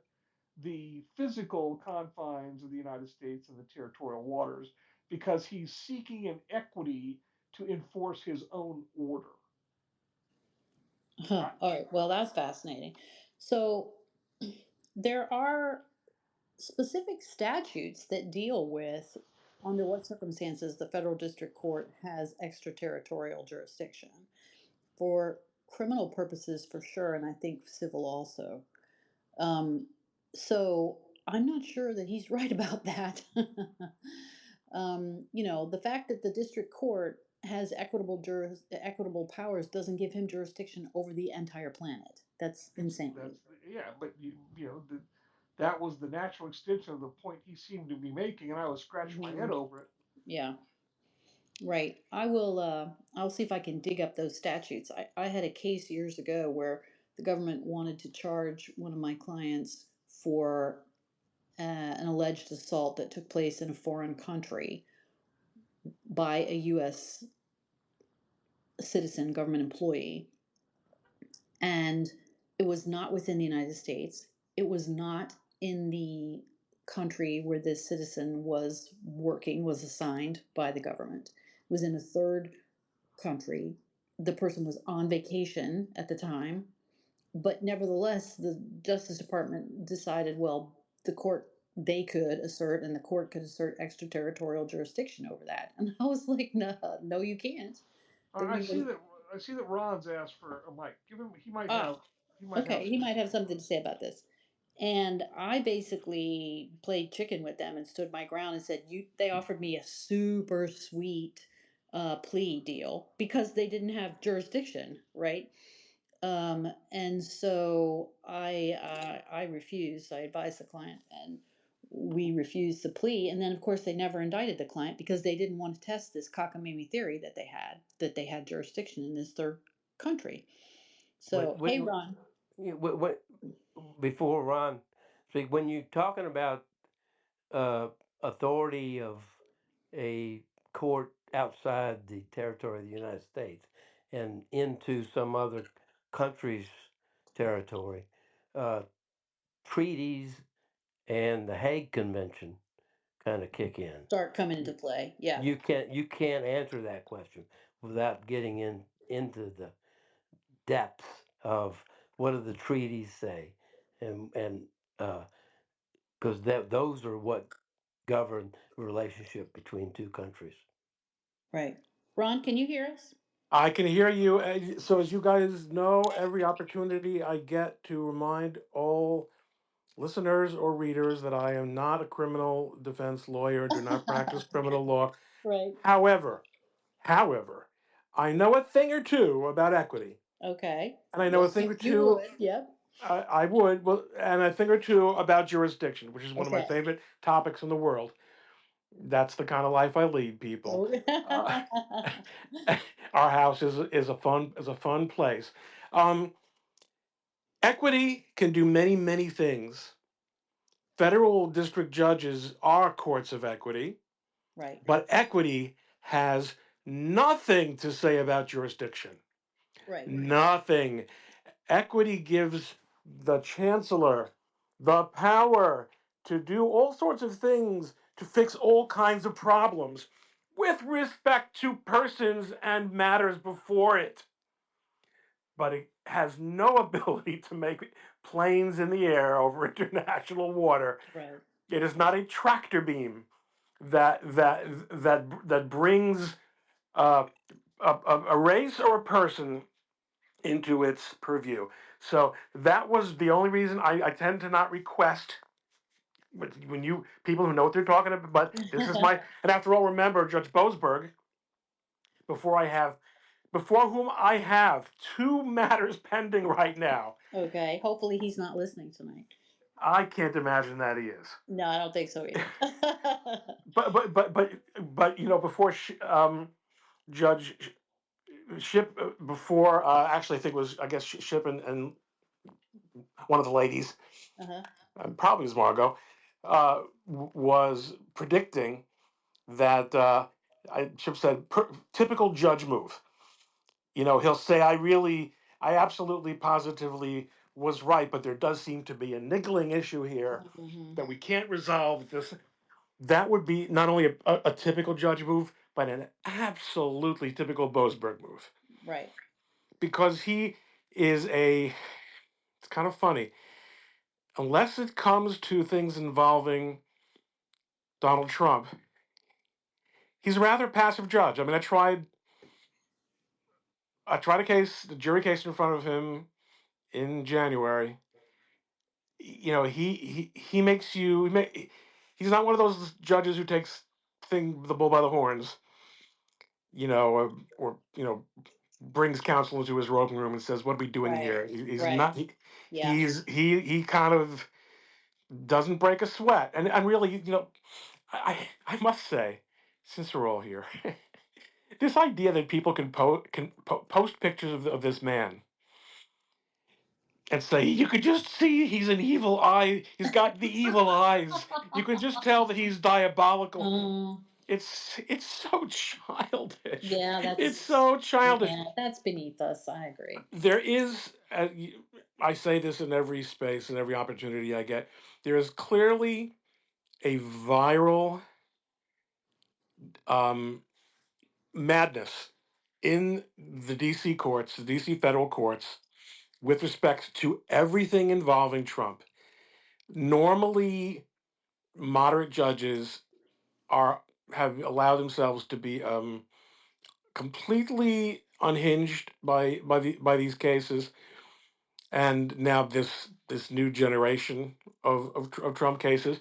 the physical confines of the United States and the territorial waters because he's seeking an equity to enforce his own order. Huh. I, All right. Well, that's fascinating. So there are specific statutes that deal with under what circumstances the federal district court has extraterritorial jurisdiction for criminal purposes for sure, and I think civil also. Um, so I'm not sure that he's right about that. The fact that the district court has equitable powers doesn't give him jurisdiction over the entire planet. That's insane. that's yeah, but that was the natural extension of the point he seemed to be making, and I was scratching my Hmm. head over it. Yeah, right. I will. I'll see if I can dig up those statutes. I had a case years ago where the government wanted to charge one of my clients for an alleged assault that took place in a foreign country by a U.S. citizen, government employee, and it was not within the United States. It was not in the country where this citizen was working, was assigned by the government. It was in a third country. The person was on vacation at the time, but nevertheless, the Justice Department decided, well, the court they could assert and the court could assert extraterritorial jurisdiction over that. And I was like, no, no, you can't. The I see reason, that I see that Ron's asked for a mic. Give him. ah, He might have okay, he some. might have something to say about this. And I basically played chicken with them and stood my ground and said, "You." They offered me a super sweet plea deal because they didn't have jurisdiction, right? And so I refused. I advised the client, and we refused the plea. And then, of course, they never indicted the client because they didn't want to test this cockamamie theory that they had jurisdiction in this third country. When, So, hey, when, Ron. when, before Ron, see, when you're talking about uh, authority of a court outside the territory of the United States and into some other country's territory, uh, treaties and the Hague Convention kind of kick in. Start coming into play. Yeah, You can't answer that question without getting into the depths of what do the treaties say, and because those are what govern the relationship between two countries. right. Ron, can you hear us? I can hear you. So, as you guys know, every opportunity I get to remind all listeners or readers that I am not a criminal defense lawyer, do not practice criminal law. Right. However, however, I know a thing or two about equity, Okay. and I know a Yes, thing or you two. would. Yep. I would, well, and a thing or two about jurisdiction, which is one of my Okay. favorite topics in the world. That's the kind of life I lead, people. Uh, our house is a fun place. Um, Equity can do many, many things. Federal district judges are courts of equity, Right. but equity has nothing to say about jurisdiction. Right. Nothing. Equity gives the chancellor the power to do all sorts of things to fix all kinds of problems with respect to persons and matters before it. But it has no ability to make planes in the air over international water. Right. It is not a tractor beam that brings uh, a race or a person into its purview. So that was the only reason I tend to not request when you people who know what they're talking about. But this is my and after all, remember Judge Boasberg. Before I have before whom I have two matters pending right now. Okay. Hopefully he's not listening tonight. I can't imagine that he is. No, I don't think so either. But before Judge Ship before actually I think it was I guess Ship and one of the ladies, Uh-huh. probably was Margot, was predicting that Chip said typical judge move. He'll say, I absolutely, positively was right, but there does seem to be a niggling issue here Hmm. that we can't resolve. That would be not only a typical judge move, but an absolutely typical Boasberg move Right. because he is a. It's kind of funny unless it comes to things involving Donald Trump. He's a rather passive judge. I mean, I tried the jury case in front of him in January. He makes you. He's not one of those judges who takes the bull by the horns. Or brings counsel into his roping room and says, "What are we doing Right. here?" He's Right. not. Yeah. He kind of doesn't break a sweat, and really, I must say, since we're all here, this idea that people can post pictures of this man and say you could just see he's an evil eye. He's got the evil eyes. You can just tell that he's diabolical. Um, It's so childish. yeah, It's so childish. that's beneath us. I agree. There is, I say this in every space and every opportunity I get. There is clearly a viral um, madness in the DC courts, the DC federal courts, with respect to everything involving Trump. Normally, moderate judges are have allowed themselves to be completely unhinged by these cases, and now this new generation of Trump cases.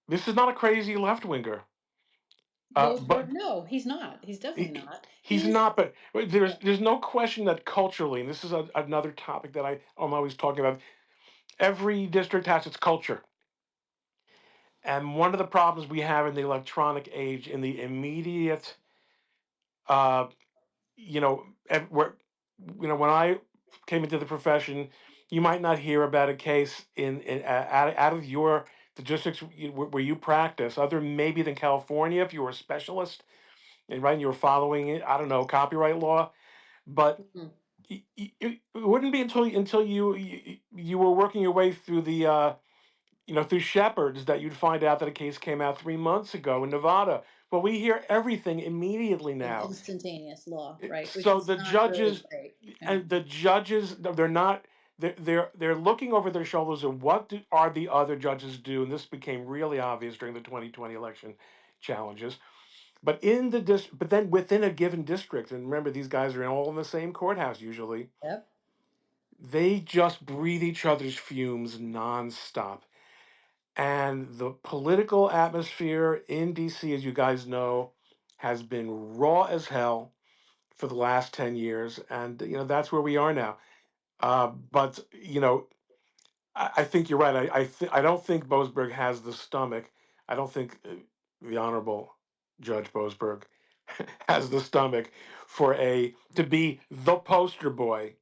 This is not a crazy left winger, but Boasberg, no, he's not. He's definitely he, not. he's He's not. But yeah. there's no question that culturally, and this is another topic that I'm always talking about. Every district has its culture, and one of the problems we have in the electronic age, in the immediate, uh, where when I came into the profession, you might not hear about a case out of the districts where you practice, other maybe than California if you were a specialist and right, you were following it. I don't know copyright law, but Mhm. it wouldn't be until you were working your way through through Shepherds that you'd find out that a case came out 3 months ago in Nevada. Well, we hear everything immediately In now. instantaneous law, right? Which So is the not really judges great. Yeah. and the judges, no, they're not. They're looking over their shoulders at are the other judges do, and this became really obvious during the 2020 election challenges. But then within a given district, and remember these guys are all in the same courthouse usually. Yep. They just breathe each other's fumes nonstop. And the political atmosphere in DC, as you guys know, has been raw as hell for the last 10 years. And, that's where we are now. But, I think you're right. I don't think Boasberg has the stomach. I don't think the Honorable Judge Boasberg has the stomach to be the poster boy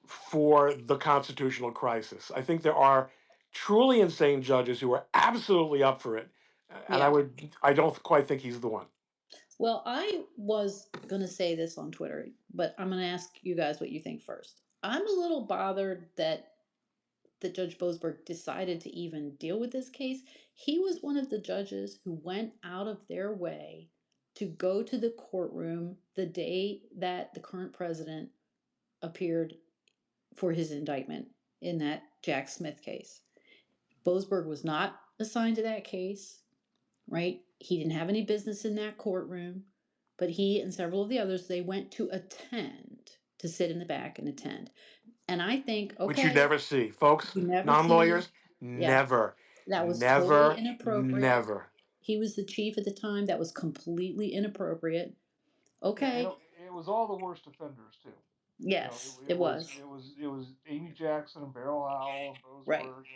for the constitutional crisis. I think there are truly insane judges who are absolutely up for it, and Yeah. I don't quite think he's the one. Well, I was going to say this on Twitter, but I'm going to ask you guys what you think first. I'm a little bothered that Judge Boasberg decided to even deal with this case. He was one of the judges who went out of their way to go to the courtroom the day that the current president appeared for his indictment in that Jack Smith case. Boasberg was not assigned to that case, right? He didn't have any business in that courtroom, but he and several of the others, they went to attend, to sit in the back and attend. And I think, Which you okay, never see, folks. you never see, Non-lawyers, yeah, never, that was totally never, inappropriate. never. He was the chief at the time. That was completely inappropriate. Yeah, and Okay, it was all the worst offenders too. You know, Yes, it it was was. Amy Jackson and Beryl Howell and Right. Boasberg and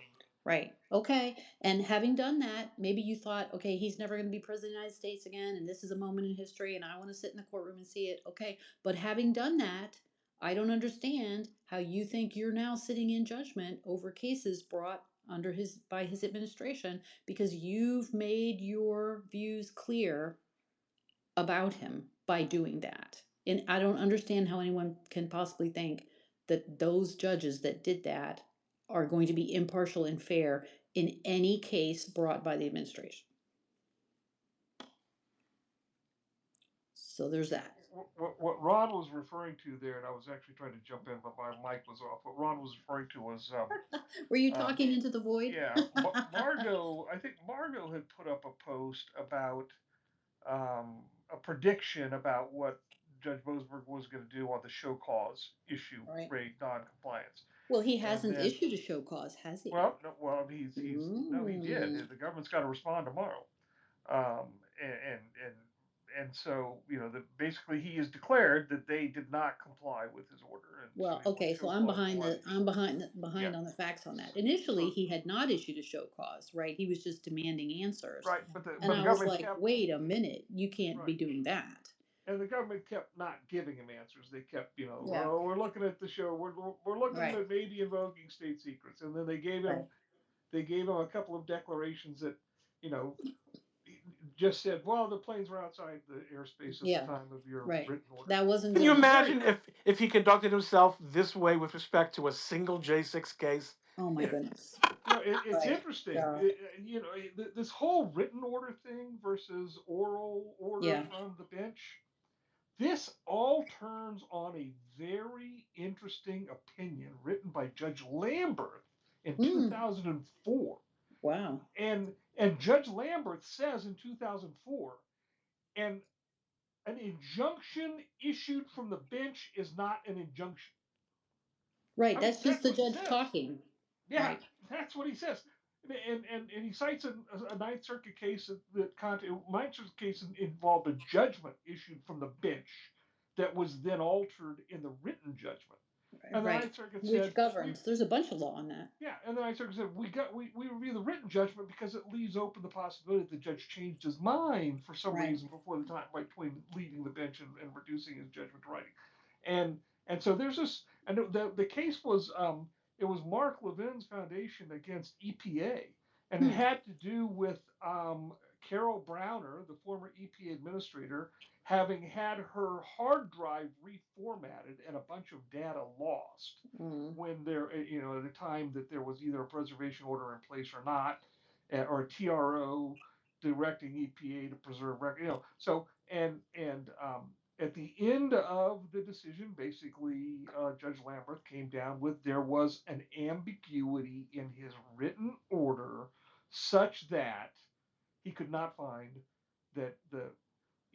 Right. Okay. And having done that, maybe you thought, okay, he's never going to be president of the United States again, and this is a moment in history, and I want to sit in the courtroom and see it. Okay. But having done that, I don't understand how you think you're now sitting in judgment over cases brought under his by his administration because you've made your views clear about him by doing that. And I don't understand how anyone can possibly think that those judges that did that are going to be impartial and fair in any case brought by the administration. So there's that. what Ron was referring to there, and I was actually trying to jump in, but my mic was off. What Ron was referring to was Were you um, talking into the void? yeah, Margot. I think Margot had put up a post about a prediction about what Judge Boasberg was going to do on the show cause issue, Right. rate non-compliance, Well, he and hasn't then issued a show cause, has he? well, no, well, he's no, he did. Ooh. The government's got to respond tomorrow, um, and and and so basically he has declared that they did not comply with his order, and so Well, he's going to okay, so show cause Milady. behind Yeah, on the facts on that. Initially, so he had not issued a show cause, right? He was just demanding answers. right, but And the I was government like, kept wait a minute, you can't be right. doing that. And the government kept not giving him answers. They kept, Yeah. oh, we're looking at the show. We're looking Right. at maybe invoking state secrets. And then Right. they gave him a couple of declarations that, you know, just said, well, the planes were outside the airspace at the Yeah. time of your Right. written order, That wasn't Can you which good. is very, imagine if he conducted himself this way with respect to a single J6 case? Oh my yeah. goodness. It's Right. interesting. Yeah. This whole written order thing versus oral order Yeah. from the bench. This all turns on a very interesting opinion written by Judge Lambert in Hmm. 2004. Wow. And Judge Lambert says in 2004, and an injunction issued from the bench is not an injunction. Right. I mean, That's just that's the what he judge says. talking. Yeah, Right. that's what he says. And he cites a Ninth Circuit case Ninth Circuit case involved a judgment issued from the bench that was then altered in the written judgment. And the Right. Ninth Circuit Which said we governs. There's a bunch of law on that. yeah, and the Ninth Circuit said we review the written judgment because it leaves open the possibility that the judge changed his mind for some Right. reason before the time by between leaving the bench and reducing his judgment to writing. And so there's this, and the case was it was Mark Levin's foundation against EPA, and it Hmm. had to do with Carol Browner, the former EPA administrator, having had her hard drive reformatted and a bunch of data lost Mm. when there, at a time that there was either a preservation order in place or not, or a TRO directing EPA to preserve record, So at the end of the decision, basically, Judge Lambert came down with there was an ambiguity in his written order such that he could not find that the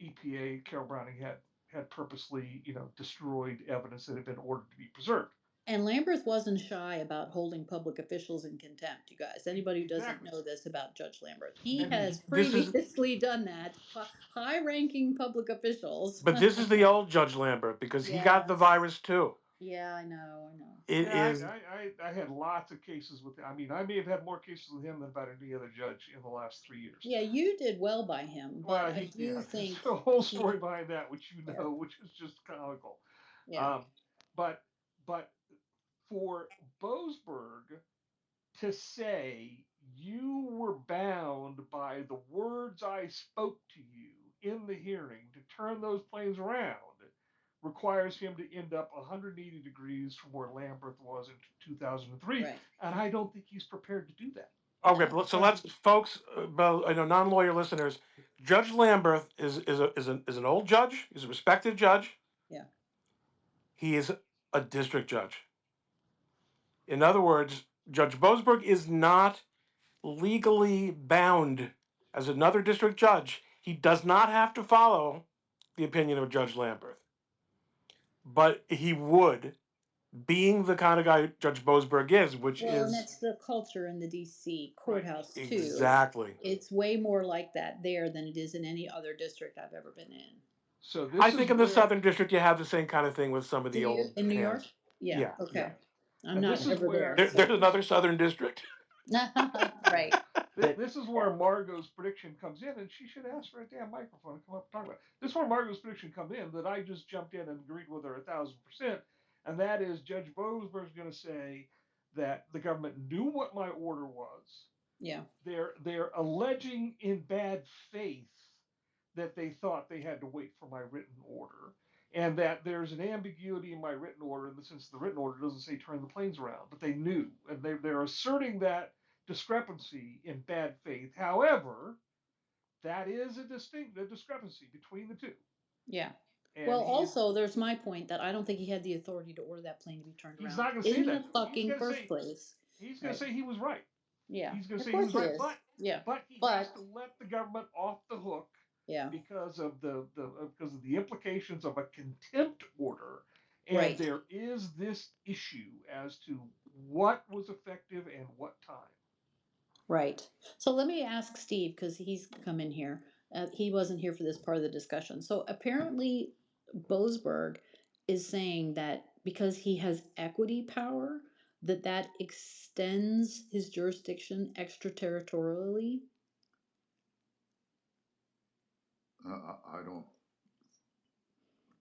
EPA, Carol Browning, had purposely, destroyed evidence that had been ordered to be preserved. And Lambert wasn't shy about holding public officials in contempt, you guys. Anybody who doesn't Exactly. know this about Judge Lambert, he And he has This is, previously done that. High ranking public officials. but this is the old Judge Lambert because he got Yeah. the virus too. Yeah, I know. I know. It Yeah, is, I had lots of cases with him. I mean, I may have had more cases with him than about any other judge in the last 3 years. Yeah, you did well by him, but Well, I do there's think a whole story he, behind that, which yeah, which is just comical. yeah. Um, but but for Boasberg to say you were bound by the words I spoke to you in the hearing to turn those planes around requires him to end up 180 degrees from where Lambert was in 2003. Right. And I don't think he's prepared to do that. okay. No. So And let's, folks, I know non-lawyer listeners. Judge Lambert is an old judge. He's a respected judge. Yeah. He is a district judge. In other words, Judge Boasberg is not legally bound as another district judge. He does not have to follow the opinion of Judge Lambert, but he would, being the kind of guy Judge Boasberg is, which Well, and is it's the culture in the DC right, courthouse too. exactly. It's way more like that there than it is in any other district I've ever been in. So I this is think in the where Southern District you have the same kind of thing with some of Do the you old in New York? hands. Yeah. Yeah, yeah. Okay. I'm and not this is ever there, where There's so. another Southern District. yeah. Right. But This is where Yeah. Margot's prediction comes in, and she should ask for a damn microphone and come up and talk about it. This is where Margot's prediction come in that I just jumped in and agreed with her 1,000%, and that is Judge Boasberg's going to say that the government knew what my order was. Yeah. They're alleging in bad faith that they thought they had to wait for my written order, and that there's an ambiguity in my written order in the sense the written order doesn't say turn the planes around, but they knew, and they're asserting that discrepancy in bad faith. However, that is a discrepancy between the two, Yeah. and Well, also, there's my point that I don't think he had the authority to order that plane to be turned he's around not going to say in that. the fucking first place. He's going to Right. say he was right. Yeah. He's going to Of say he course was he right, is. Yeah. but he has But to let the government off the hook yeah. because of the implications of a contempt order, and Right. there is this issue as to what was effective and what time. Right. So let me ask Steve because he's come in here. He wasn't here for this part of the discussion. So apparently, Boasberg is saying that because he has equity power, that extends his jurisdiction extraterritorially. I don't,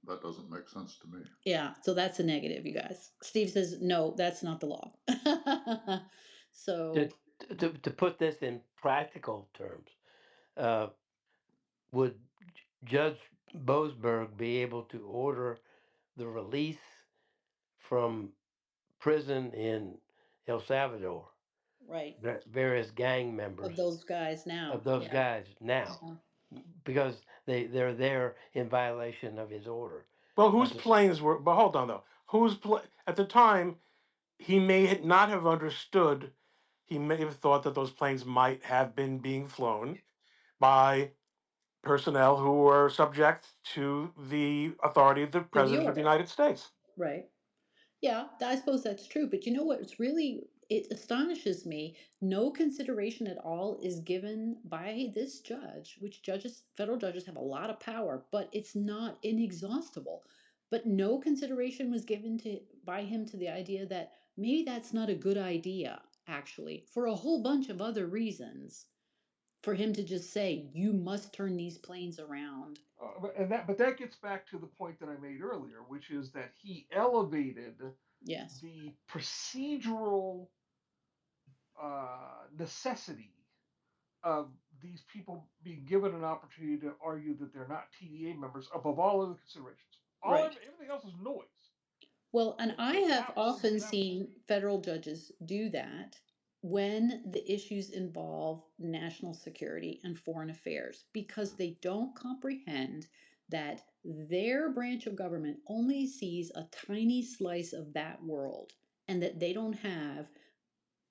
that doesn't make sense to me. Yeah. So that's a negative, you guys. Steve says no, that's not the law. to, So to put this in practical terms, uh, would Judge Boasberg be able to order the release from prison in El Salvador, right various gang of members those guys of now. those Yeah. guys now, Yeah. because they're there in violation of his order? Well, whose Of the, planes were? But hold on though. At the time he not have understood. He may have thought that those planes might have been being flown by personnel who were subject to the authority of the To the President of the order. United States. Right. Yeah, I suppose that's true. But you know what? It's really, it astonishes me. No consideration at all is given by this judge, which judges, federal judges have a lot of power, but it's not inexhaustible. But no consideration was given to by him to the idea that maybe that's not a good idea, actually, for a whole bunch of other reasons. For him to just say, you must turn these planes around. But that gets back to the point that I made earlier, which is that he elevated Yes. the procedural necessity of these people being given an opportunity to argue that they're not TDA members above all other considerations. Right. Everything else is noise. Well, and I have That was often that was seen federal judges do that when the issues involve national security and foreign affairs because they don't comprehend that their branch of government only sees a tiny slice of that world and that they don't have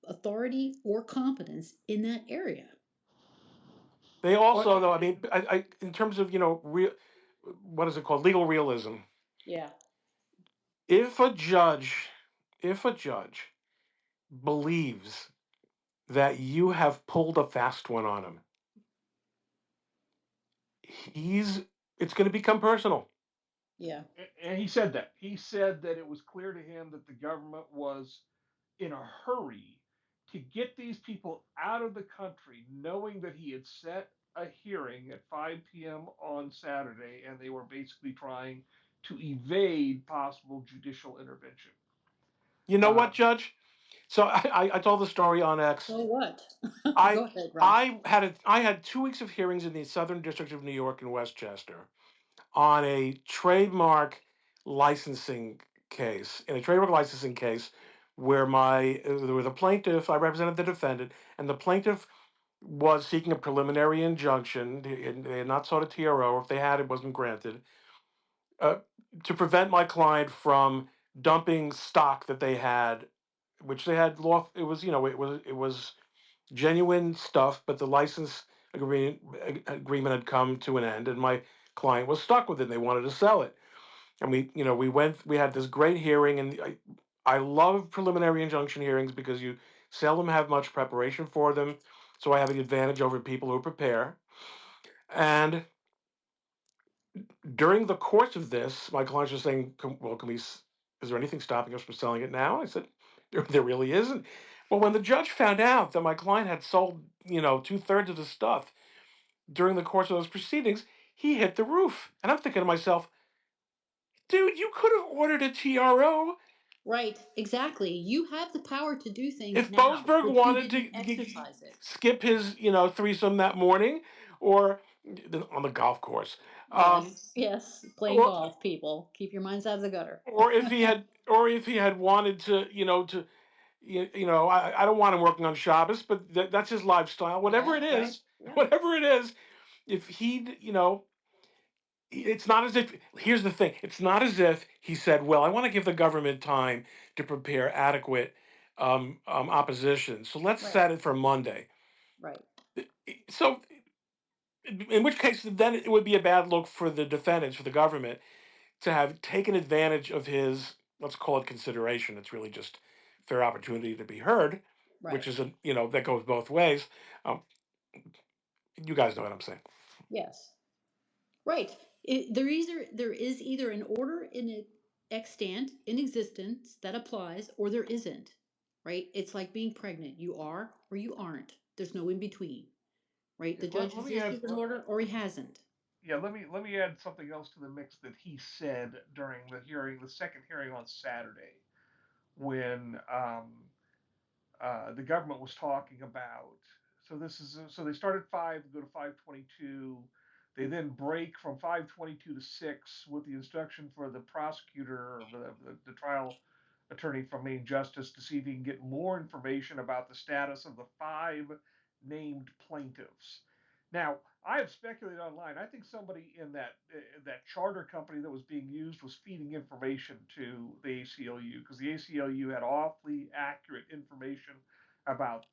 authority or competence in that area. They what also, though, I mean, in terms of real, what is it called, legal realism. Yeah. If a judge, if a judge believes that you have pulled a fast one on him, he's it's going to become personal. Yeah. and he said that. He said that it was clear to him that the government was in a hurry to get these people out of the country, knowing that he had set a hearing at 5 p.m. on Saturday, and they were basically trying to evade possible judicial intervention. You know Uh, what, Judge? So I told the story on X. So what? Go I ahead, Ron. I had 2 weeks of hearings in the Southern District of New York in Westchester on a trademark licensing case. In a trademark licensing case, where there was a plaintiff, I represented the defendant, and the plaintiff was seeking a preliminary injunction. They had not sought a TRO. If they had, it wasn't granted. Uh, to prevent my client from dumping stock that they had, which they had lost. It was, it was genuine stuff, but the license agreement had come to an end, and my client was stuck with it. And they wanted to sell it, and we had this great hearing, and I love preliminary injunction hearings because you seldom have much preparation for them, so I have an advantage over people who prepare. And During the course of this, my clients were saying, "Well, can we? Is there anything stopping us from selling it now?" I said, "There really isn't." Well, when the judge found out that my client had sold, 2/3 of the stuff during the course of those proceedings, he hit the roof. And I'm thinking to myself, dude, you could have ordered a TRO. Right, exactly. You have the power to do things If now, Boasberg but you wanted didn't to exercise it. skip his, threesome that morning, or on the golf course, um, Yes, yes. Playing or golf, people. Keep your minds out of the gutter. or if he had wanted to, I don't want him working on Shabbos, but that's his lifestyle. Whatever Yeah, it right. is, Yeah. whatever it is, if he, it's not as if, here's the thing, it's not as if he said, well, I want to give the government time to prepare adequate opposition, so let's Right, set it for Monday. right, So in which case then it would be a bad look for the defendants, for the government, to have taken advantage of his, let's call it consideration. It's really just fair opportunity to be heard, which right. is that goes both ways. um, you guys know what I'm saying. Yes. Right. There is either an order in extant in existence that applies, or there isn't. Right. It's like being pregnant. You are or you aren't. There's no in between. Right. Yeah, The judge let has me add. issued an order, or he hasn't. Yeah, let me add something else to the mix that he said during the hearing, the second hearing on Saturday, when the government was talking about. So they start at 5, go to 5:22. They then break from 5:22 to 6 with the instruction for the prosecutor or the trial attorney from Main Justice to see if he can get more information about the status of the 5 named plaintiffs. Now, I have speculated online. I think somebody in that charter company that was being used was feeding information to the ACLU, because the ACLU had awfully accurate information about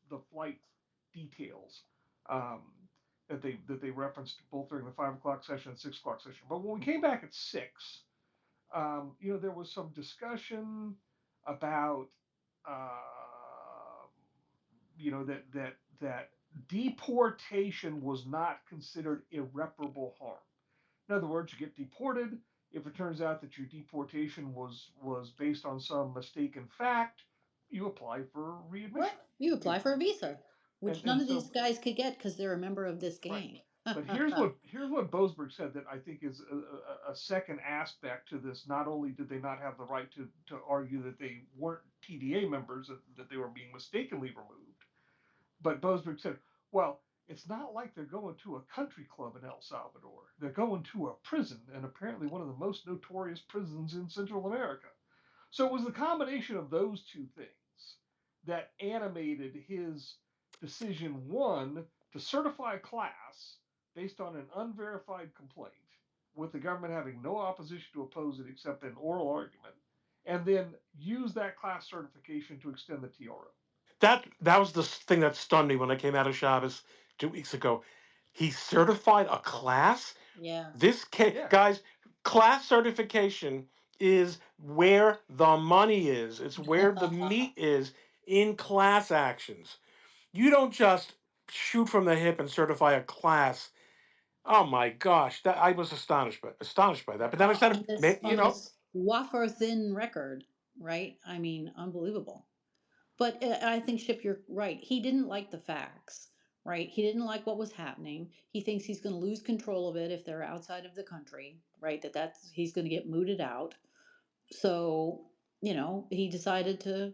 the flight details, um, that they referenced both during the 5 o'clock session and 6 o'clock session. But when we came back at 6, there was some discussion about, uh, that deportation was not considered irreparable harm. In other words, you get deported. If it turns out that your deportation was based on some mistaken fact, you apply for Right. readmission. You You, apply for a visa, which none and of these so guys could get because they're a member of this right. gang. But here's what Boasberg said that I think is a second aspect to this. Not only did they not have the right to argue that they weren't TDA members, that they were being mistakenly removed, but Boasberg said, well, it's not like they're going to a country club in El Salvador. They're going to a prison, and apparently one of the most notorious prisons in Central America. So it was the combination of those two things that animated his decision, one, to certify a class based on an unverified complaint, with the government having no opposition to oppose it except an oral argument, and then use that class certification to extend the TRO. That was the thing that stunned me when I came out of Shabbos 2 weeks ago. He certified a class. Yeah. Yeah. Guys, class certification is where the money is. It's where the meat is in class actions. You don't just shoot from the hip and certify a class. Oh my gosh, that I was astonished by that. Yeah. But then I on said, this on this wafer thin record, right? I mean, unbelievable. But I think Ship, you're right. He didn't like the facts, right? He didn't like what was happening. He thinks he's going to lose control of it if they're outside of the country, right? That's he's going to get mooted out. So he decided to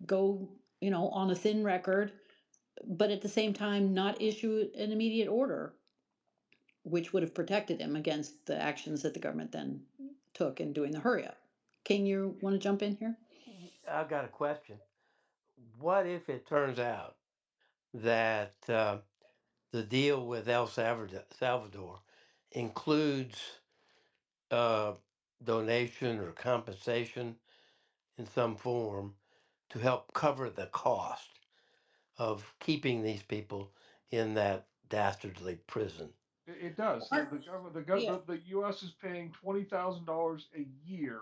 go on a thin record, but at the same time not issue an immediate order, which would have protected him against the actions that the government then took in doing the hurry up. King, you want to jump in here? I've got a question. What if it turns out that the deal with Salvador includes uh, donation or compensation in some form to help cover the cost of keeping these people in that dastardly prison? It does. The Or, government, yeah. the U.S. is paying $20,000 a year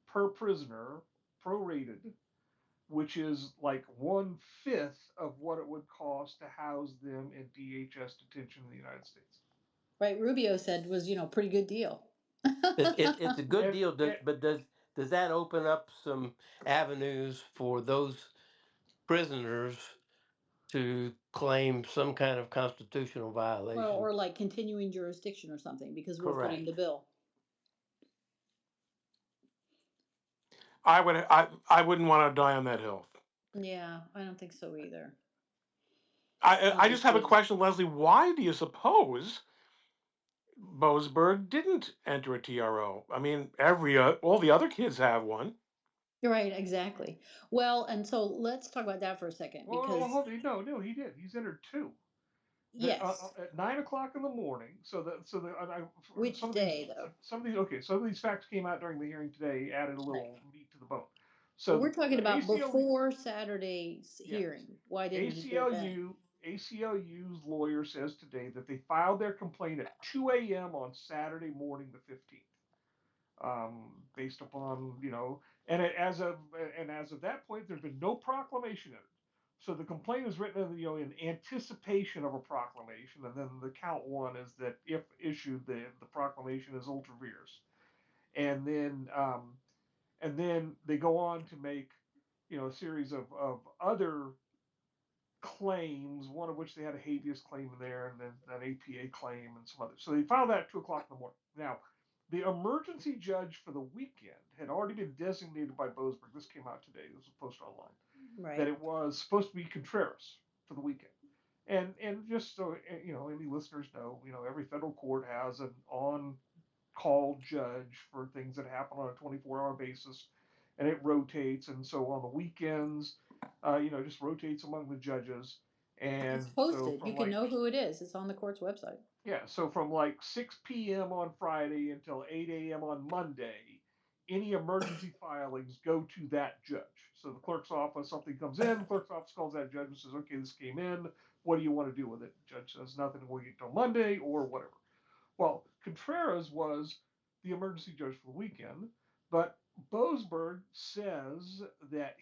per prisoner, prorated, which is like 1/5 of what it would cost to house them in DHS detention in the United States. Right, Rubio said was, pretty good deal. It's a good And, deal, and but does that open up some avenues for those prisoners to claim some kind of constitutional Well, violation? or like continuing jurisdiction or something because we're footing the Correct. bill. I wouldn't want to die on that hill. Yeah, I don't think so either. I I don't just think have so a either. question, Leslie. Why do you suppose Boasberg didn't enter a TRO? I mean, all the other kids have one. You're right, exactly. Well, and so let's talk about that for a second well, because hold on. No, he did. He's entered two. yes, At 9 o'clock in the morning. which day though? Some of these facts came out during the hearing today, added a Right. little meat to the bone. But So we're talking the about ACLU, before Saturday's yes, hearing. Why didn't he do it then? ACLU's lawyer says today that they filed their complaint at 2 a.m. on Saturday morning, the 15th, based upon as of that point, there's been no proclamation entered. So the complaint is written, in anticipation of a proclamation, and then the count one is that if issued, the proclamation is ultra vires, and then they go on to make a series of other claims, one of which they had a habeas claim in there, and then an APA claim and some others. So they filed that at 2 o'clock in the morning. Now, the emergency judge for the weekend had already been designated by Boasberg. This came out today. This was posted online. That Right. it was supposed to be Contreras for the weekend. And just so any listeners know, every federal court has an on call judge for things that happen on a 24-hour basis, and it rotates. And so on the weekends, just rotates among the judges. It's And so posted. You can know who it is. It's on the court's website. from like 6 p.m. on Friday until 8 a.m. on Monday, any emergency filings go to that judge. So the clerk's office, something comes in, the clerk's office calls that judge and says, okay, this came in. What do you want to do with it? The judge says nothing. We'll get till Monday or whatever. Well, Contreras was the emergency judge for the weekend, but Boasberg says that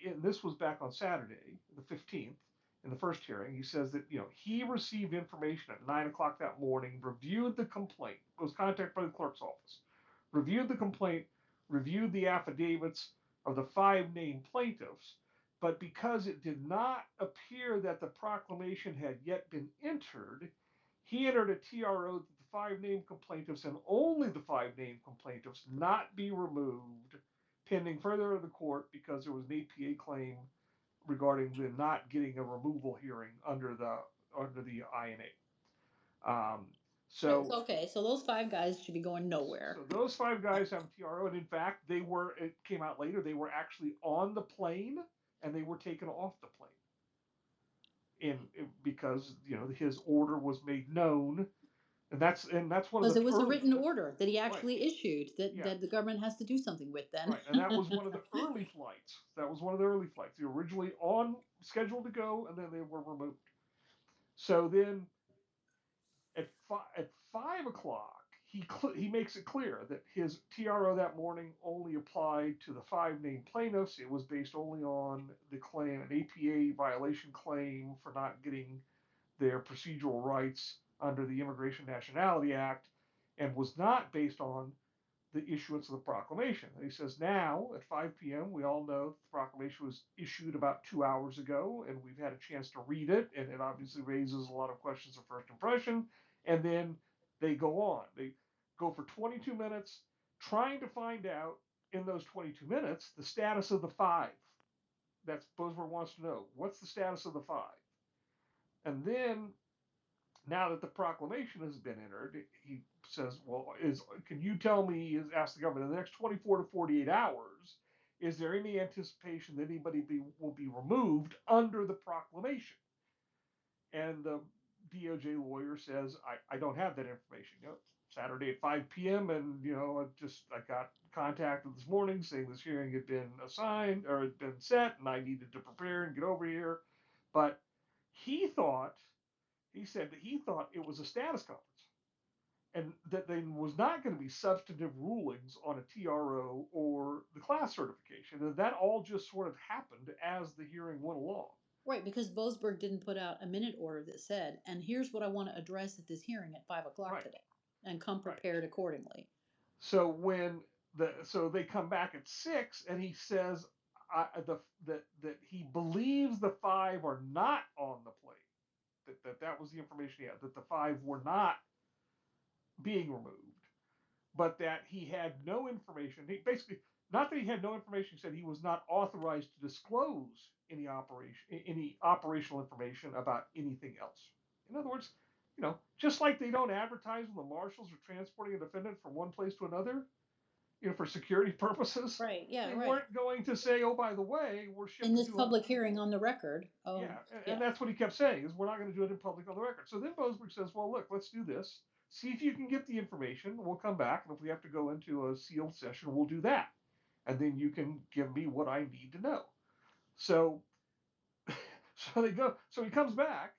and this was back on Saturday, the 15th, in the first hearing. He says that he received information at 9 o'clock that morning, reviewed the complaint, was contacted by the clerk's office, reviewed the complaint, reviewed the affidavits of the five named plaintiffs, but because it did not appear that the proclamation had yet been entered, he entered a TRO that the five named complaintiffs and only the five named complaintiffs not be removed pending further of the court because there was an APA claim regarding the not getting a removal hearing under the INA. Um, Right. so Okay. So those five guys should be going nowhere. so those five guys have a TRO, and in fact, it came out later, they were actually on the plane and they were taken off the plane because his order was made known, and that's one of Because the it was a early written order that he right. actually issued that, Yeah, that the government has to do something with then. right, and that was one of the early flights. That was one of the early flights. They were originally on scheduled to go, and then they were removed. So then at 5 o'clock, he makes it clear that his TRO that morning only applied to the five named plaintiffs. It was based only on the claim, an APA violation claim for not getting their procedural rights under the Immigration Nationality Act, and was not based on the issuance of the proclamation. And he says now at 5 p.m., we all know that the proclamation was issued about 2 hours ago, and we've had a chance to read it, and it obviously raises a lot of questions of first impression. And then they go on. They go for 22 minutes trying to find out in those 22 minutes the status of the five. That's Boasberg wants to know. What's the status of the five? And then now that the proclamation has been entered, he says, well, can you tell me, ask the government, in the next 24 to 48 hours, is there any anticipation that anybody will be removed under the proclamation? And the DOJ lawyer says, I don't have that information. Saturday at 5 p.m. and I got contacted this morning saying this hearing had been assigned or had been set and I needed to prepare and get over here. But he thought he said that he thought it was a status conference and that there was not going to be substantive rulings on a TRO or the class certification. And that all just sort of happened as the hearing went along. Right, because Boasberg didn't put out a minute order that said, and here's what I want to address at this hearing at 5 o'clock Right, today, and come right. prepared accordingly. So so they come back at 6, and he says that he believes the 5 are not on the plane. That was the information he had. That the 5 were not being removed, but that he had no information. He basically, not that he had no information. He said he was not authorized to disclose any operational information about anything else. In other words, just like they don't advertise when the marshals are transporting a defendant from one place to another, for security purposes, Right, yeah, they right. weren't going to say, "Oh, by the way, we're In shipping this 200." public hearing on the record, oh, Yeah, and yeah, that's what he kept saying is we're not going to do it in public on the record. So then Boasberg says, "Well, look, let's do this. See if you can get the information. We'll come back, and if we have to go into a sealed session, we'll do that, and then you can give me what I need to know." So, so they go. So he comes back,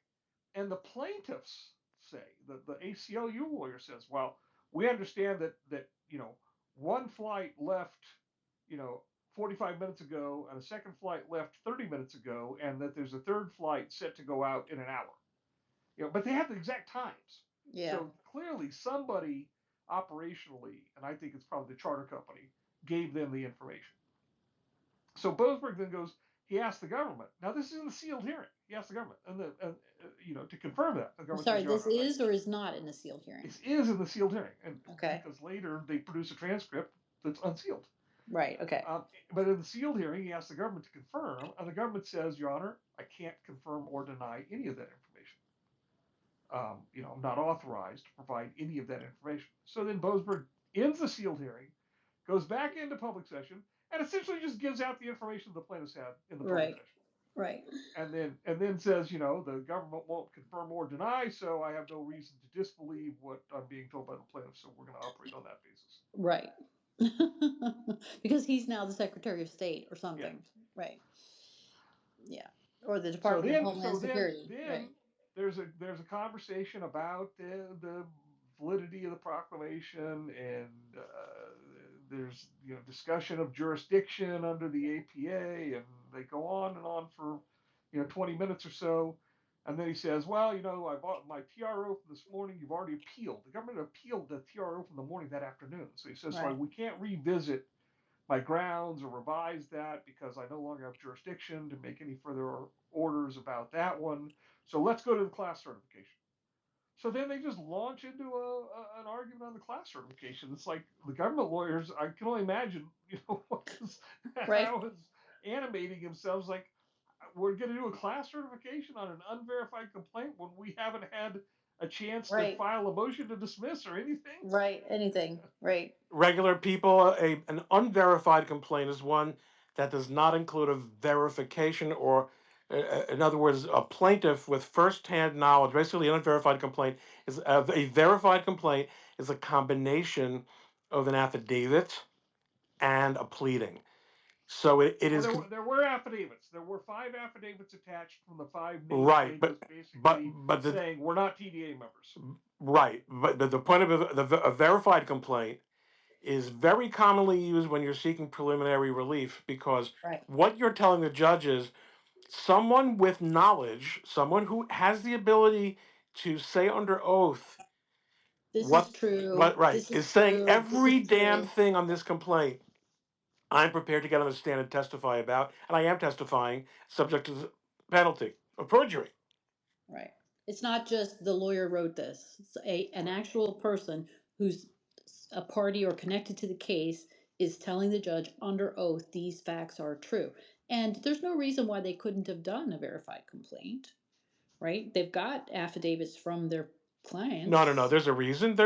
and the plaintiffs say the ACLU lawyer says, "Well, we understand that one flight left, you know, 45 minutes ago, and a second flight left 30 minutes ago, and that there's a third flight set to go out in an hour." But they have the exact times. yeah, So clearly somebody operationally, and I think it's probably the charter company, gave them the information. So Boasberg then goes, he asked the government. Now this is in the sealed hearing. He asked the government, to confirm that. The I'm government says, sorry, "Your this Honor, is or is not in a sealed hearing? this is in the sealed hearing," and Okay, because later they produce a transcript that's unsealed. right, okay, But in the sealed hearing, he asked the government to confirm, and the government says, "Your Honor, I can't confirm or deny any of that information. I'm not authorized to provide any of that information." So then Boasberg ends the sealed hearing, goes back into public session, and essentially just gives out the information the plaintiffs had in the public right, session. right, And then says, the government won't confirm or deny, so I have no reason to disbelieve what I'm being told by the plaintiffs, so we're going to operate on that basis. right. Because he's now the Secretary of State or Yeah. something, right? Yeah, or the So Department of then, so Homeland then, Security, right? then there's a conversation about the validity of the proclamation, and there's discussion of jurisdiction under the APA, and they go on and on for 20 minutes or so, and then he says, "Well, I bought my TRO from this morning. You've already appealed. The government appealed the TRO from the morning that afternoon." So he says, "So Right, we can't revisit my grounds or revise that because I no longer have jurisdiction to make any further orders about that one. So let's go to the class certification." So then they just launch into an argument on the class certification. It's like the government lawyers, I can only imagine, right, how is animating themselves. Like, we're going to do a class certification on an unverified complaint when we haven't had a chance to right, file a motion to dismiss or anything. right. Anything, right, Regular people, an unverified complaint is one that does not include a verification or, in other words, a plaintiff with firsthand knowledge. Basically, an unverified complaint is a verified complaint is a combination of an affidavit and a pleading. So it Well, is there were affidavits. There were 5 affidavits attached from the 5 named right, plaintiffs, but basically but the saying we're not TDA members. right, but the point of a verified complaint is very commonly used when you're seeking preliminary relief because right. what you're telling the judge is someone with knowledge, someone who has the ability to say under oath This is what true. right This is is saying true. This every is damn true. thing on this complaint. I'm prepared to get on the stand and testify about, and I am testifying subject to the penalty of perjury. Right. It's not just the lawyer wrote this. It's an Right. actual person who's a party or connected to the case is telling the judge under oath these facts are true. And there's no reason why they couldn't have done a verified complaint, right? They've got affidavits from their No, no, no. clients. There's a reason.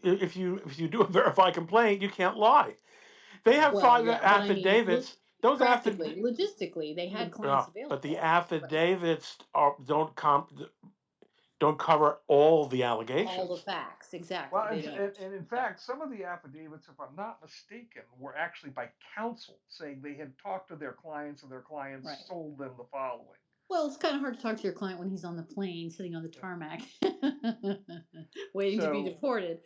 If you do a verified complaint, you can't lie. They have Well, 5 yeah, but I mean, affidavits. Those practically, affidavits, logistically, they had clients but the available. Right. affidavits don't cover all the All the allegations. facts, exactly. Well, They and, don't. and, and in Yeah. fact, some of the affidavits, if I'm not mistaken, were actually by counsel saying they had talked to their clients and their clients Right. sold them the following. Well, it's kind of hard to talk to your client when he's on the plane, sitting on the Yeah. tarmac, waiting to be So, deported.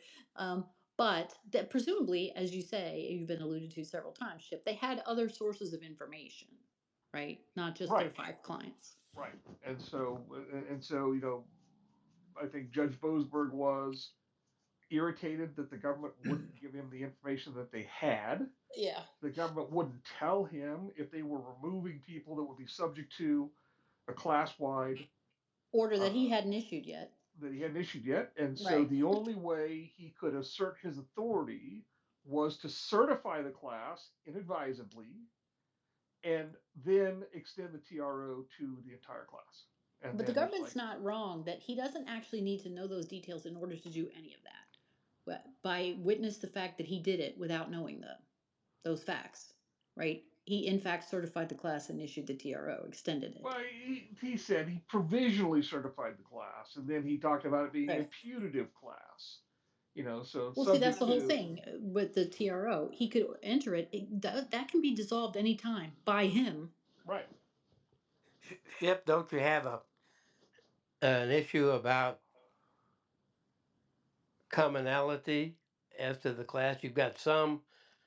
But that presumably, as you say, you've been alluded to several times, Chip, they had other sources of information. right? Not just their Right, 5 clients. right. And so I think Judge Boasberg was irritated that the government wouldn't give him the information that they had. Yeah. The government wouldn't tell him if they were removing people that would be subject to a class-wide Order that he uh, hadn't issued yet. that he hadn't issued yet. And so Right. the only way he could assert his authority was to certify the class inadvisably and then extend the TRO to the entire class. And But the then it's government's like, not wrong that he doesn't actually need to know those details in order to do any of that. But by witness the fact that he did it without knowing those facts, right? He in fact certified the class and issued the TRO, extended it. well, he said he provisionally certified the class, and then he talked about it being a Right. putative class, so Well, see, that's subject the whole to, thing with the TRO. He could enter it. That can be dissolved anytime by him. right. Ship, don't you have an issue about commonality as to the class? You've got some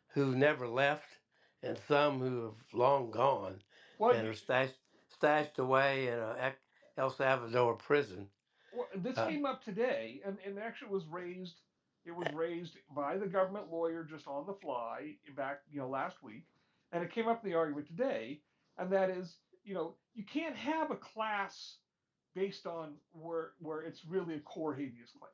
who've never left and some who have long gone Well, and are stashed away in a El Salvador prison. well, this Uh, came up today, and actually was raised. It was raised by the government lawyer just on the fly back, last week, and it came up in the argument today, and that is, you can't have a class based on where it's really a core habeas claim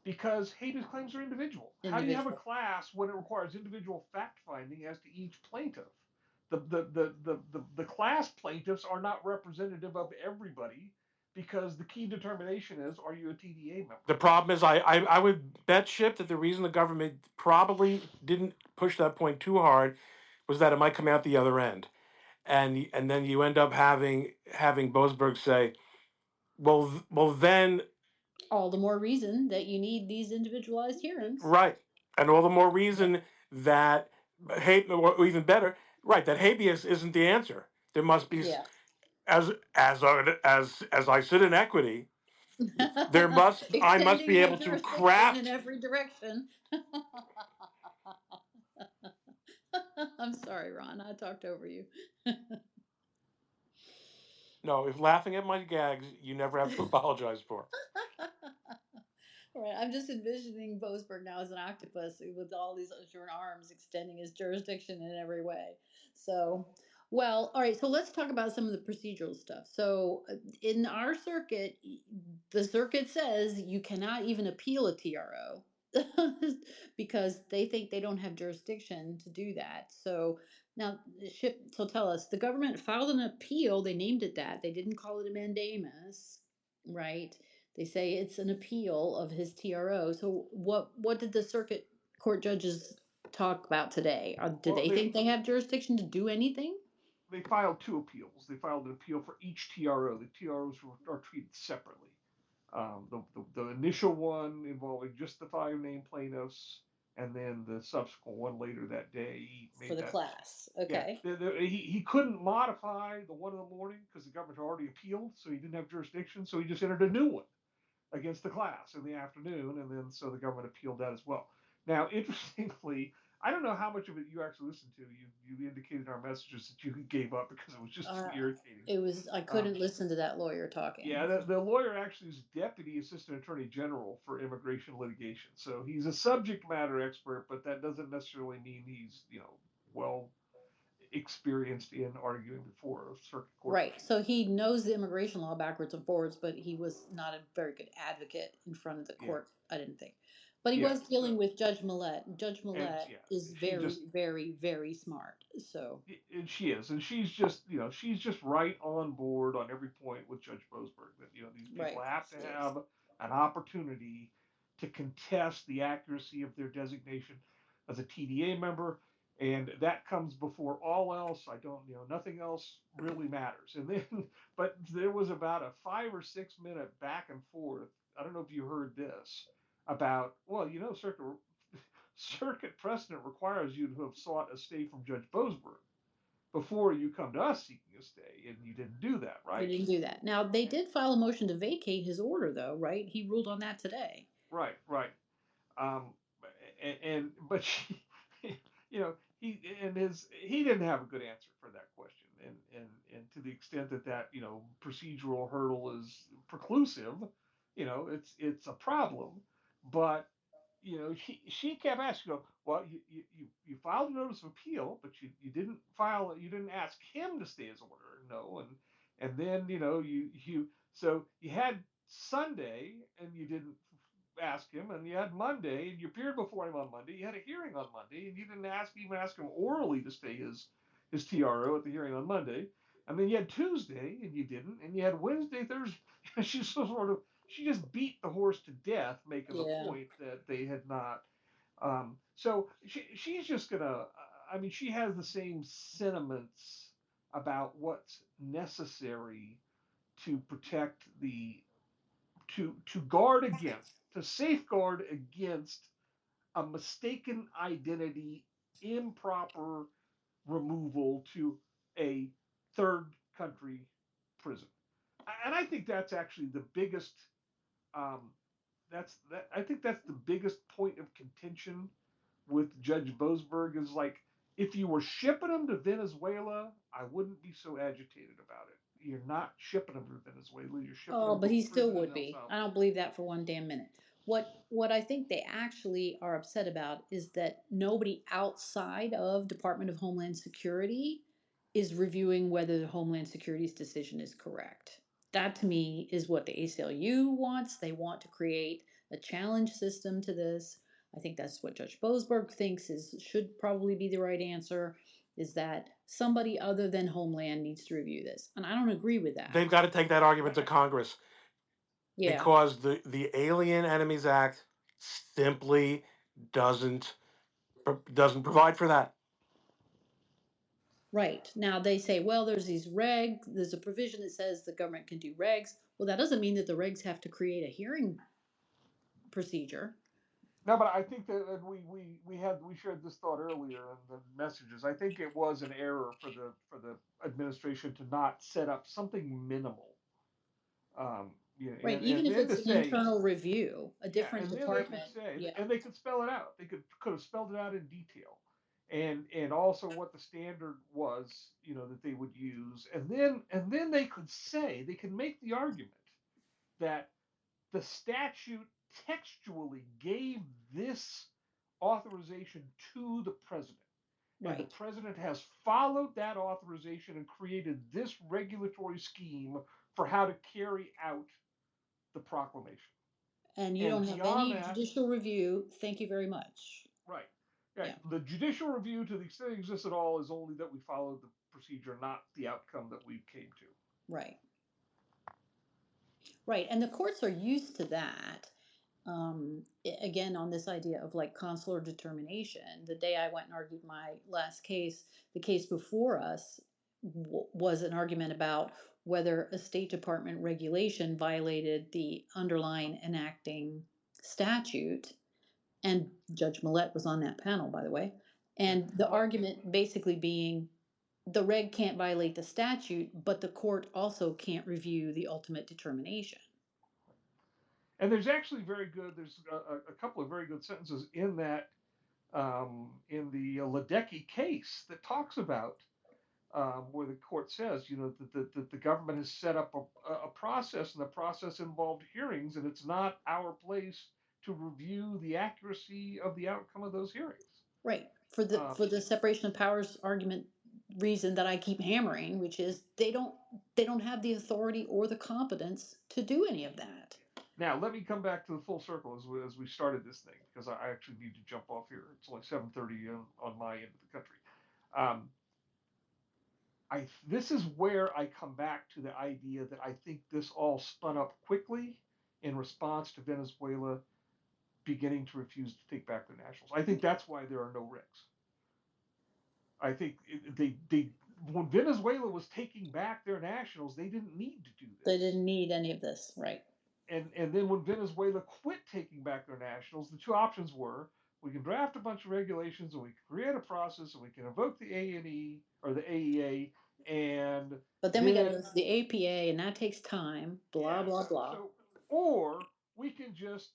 because habeas claims are individual. How do you have a Individual. class when it requires individual fact finding as to each plaintiff? The class plaintiffs are not representative of everybody because the key determination is, are you a TDA member? The problem is, I would bet Ship that the reason the government probably didn't push that point too hard was that it might come out the other end, and then you end up having Boasberg say, well, then All the more reason that you need these individualized hearings. right, and all the more Yeah. reason that or even better, right, that habeas isn't the answer. There must be Yeah. as I sit in equity, I must Extending be my able to jurisdiction in craft. every direction. I'm sorry, Ron. I talked over you. No, if laughing at my gags, you never have to apologize for. Right, I'm just envisioning Boasberg now as an octopus with all these short arms extending his jurisdiction in every way. So, well, all right. So let's talk about some of the procedural stuff. So, in our circuit, the circuit says you cannot even appeal a TRO because they think they don't have jurisdiction to do that. So now, Ship. So tell us, the government filed an appeal. They named it that. They didn't call it a mandamus, right? They say it's an appeal of his TRO. So what did the circuit court judges talk about today? Do Well, they think they have jurisdiction to do anything? they filed two appeals. They filed an appeal for each TRO. The TROs are treated separately. The initial one involving just the five named plaintiffs, and then the subsequent one later that day, he For made the that. class? Yeah, Okay. he couldn't modify the one in the morning because the government had already appealed, so he didn't have jurisdiction. So he just entered a new one against the class in the afternoon, and then so the government appealed that as well. Now, interestingly, I don't know how much of it you actually listened to. You indicated in our messages that you gave up because it was just too Uh, irritating. it was I Um, couldn't listen to that lawyer yeah, talking. the lawyer actually is deputy assistant attorney general for immigration litigation, so he's a subject matter expert, but that doesn't necessarily mean he's well experienced in arguing before a circuit court Right. proceeding. So he knows the immigration law backwards and forwards, but he was not a very good advocate in front of the Yeah, court, I didn't think. But he yeah. was dealing with Judge Millette. Judge And Millette yeah, is she very, just very, very smart. So, and she is, and she's just right on board on every point with Judge Boasberg that these people right, have to she is. have an opportunity to contest the accuracy of their designation as a TDA member, and that comes before all else. I don't, nothing else really matters. And then, but there was about a 5 or 6 minute back and forth. I don't know if you heard this about, well, circuit precedent requires you to have sought a stay from Judge Boasberg before you come to us seeking a stay, and you didn't do that, They right? didn't do that. Now, they did file a motion to vacate his order, though, right? He ruled on that today. Right, right. Um, but he didn't have a good answer for that question, the extent that procedural hurdle is preclusive, it's a problem. But she kept asking, well, you filed a notice of appeal, but you didn't ask him to stay his order, no, and then so you had Sunday and you didn't ask him, and you had Monday and you appeared before him on Monday. You had a hearing on Monday, and you didn't even ask him orally to stay his TRO at the hearing on Monday. And then you had Tuesday and you didn't, and you had Wednesday, Thursday. She just beat the horse to death, making the Yeah. point that they had not. So she's just gonna. I mean, she has the same sentiments about what's necessary to protect to guard against, to safeguard against a mistaken identity, improper removal to a third country prison. And I think that's actually the biggest. Um, I think that's the biggest point of contention with Judge Boasberg is like, if you were shipping them to Venezuela, I wouldn't be so agitated about it. You're not shipping them to Venezuela. You're shipping Oh, them but to a he still prison in would El be. I Salvador. don't believe that for one damn minute. What I think they actually are upset about is that nobody outside of Department of Homeland Security is reviewing whether the Homeland Security's decision is correct. That to me is what the ACLU wants. They want to create a challenge system to this. I think that's what Judge Boasberg thinks is should probably be the right answer, is that somebody other than Homeland needs to review this. And I don't agree with They've that. got to take that argument to Congress Yeah. because the Alien Enemies Act simply doesn't doesn't provide for that. Right. Now they say, well, there's a provision that says the government can do regs. Well, that doesn't mean that the regs have to create a hearing procedure. No, but I think that we shared this thought earlier in the messages. I think it was an error for the administration to not set up something minimal. Right. And Even if then to it's an say, internal review, a yeah, different and then they could department. say, Yeah. and they could spell it out. They could have spelled it out in detail, and also what the standard was, that they would use, and then they could say they can make the argument that the statute textually gave this authorization to the president. And the Right. president has followed that authorization and created this regulatory scheme for how to carry out the proclamation. And you And don't have beyond any that, judicial review. Thank you very much. right, right. Yeah. The judicial review, to the extent it exists at all, is only that we followed the procedure, not the outcome that we came to. Right. Right. And the courts are used to that. Again, on this idea of like consular determination, the day I went and argued my last case, the case before us was an argument about whether a State Department regulation violated the underlying enacting statute. And Judge Millett was on that panel, by the way. Okay. And the Well, argument basically being the reg can't violate the statute, but the court also can't review the ultimate determination. and there's actually there's a couple of very good sentences in that in the Ledecky case that talks about where the court says, that the government has set up a process, and the process involved hearings, and it's not our place to review the accuracy of the outcome of those hearings. Right. For the separation of powers argument reason that I keep hammering, which is they don't have the authority or the competence to do any of that. Now, let me come back to the full circle as we started this thing, because I actually need to jump off here. It's only 7:30 on my end of the country. Um, this is where I come back to the idea that I think this all spun up quickly in response to Venezuela beginning to refuse to take back their nationals. I think that's why there are no rigs. I think they when Venezuela was taking back their nationals, they didn't need to do They this. didn't need any of this, right? And then when Venezuela quit taking back their nationals, the two options were: we can draft a bunch of regulations, and we can create a process, and we can invoke the ANE or the AEA, and But then we got to go then through the APA, and that takes time. Blah yeah, blah blah. so or we can just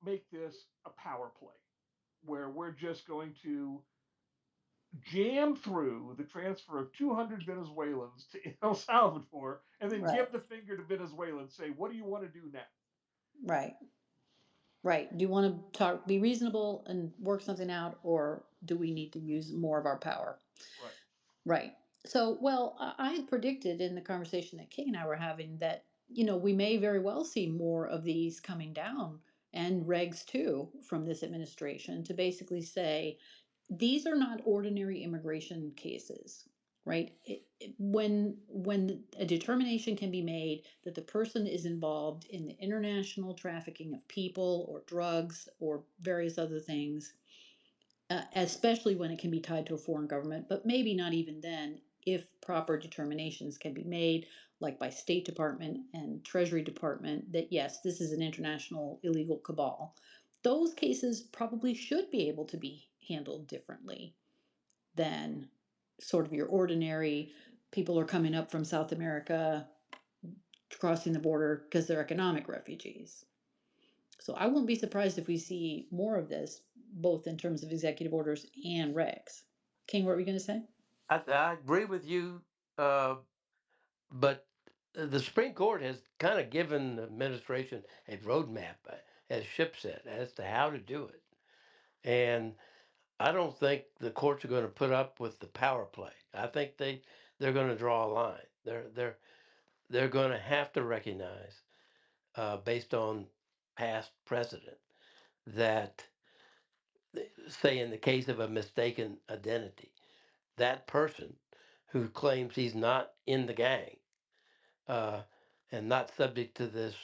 make this a power play where we're just going to jam through the transfer of 200 Venezuelans to El Salvador and then Right. give the finger to Venezuela and say, what do you want to do now? Right. Right. Do you want to talk, be reasonable and work something out, or do we need to use more of our power? Right. Right. So, well, I had predicted in the conversation that King and I were having that, we may very well see more of these coming down, and regs too, from this administration, to basically say these are not ordinary immigration cases, right? When a determination can be made that the person is involved in the international trafficking of people or drugs or various other things, especially when it can be tied to a foreign government, but maybe not even then, if proper determinations can be made, like by State Department and Treasury Department, that yes, this is an international illegal cabal. Those cases probably should be able to be handled differently than sort of your ordinary people are coming up from South America, crossing the border because they're economic refugees. So I won't be surprised if we see more of this, both in terms of executive orders and regs. King, what were you going to say? I agree with you, uh, but the Supreme Court has kind of given the administration a roadmap, as Ship said, as to how to do it. And I don't think the courts are going to put up with the power play. I think they're going to draw a line. They're going to have to recognize, based on past precedent, that say in the case of a mistaken identity, that person who claims he's not in the gang, uh, and not subject to this,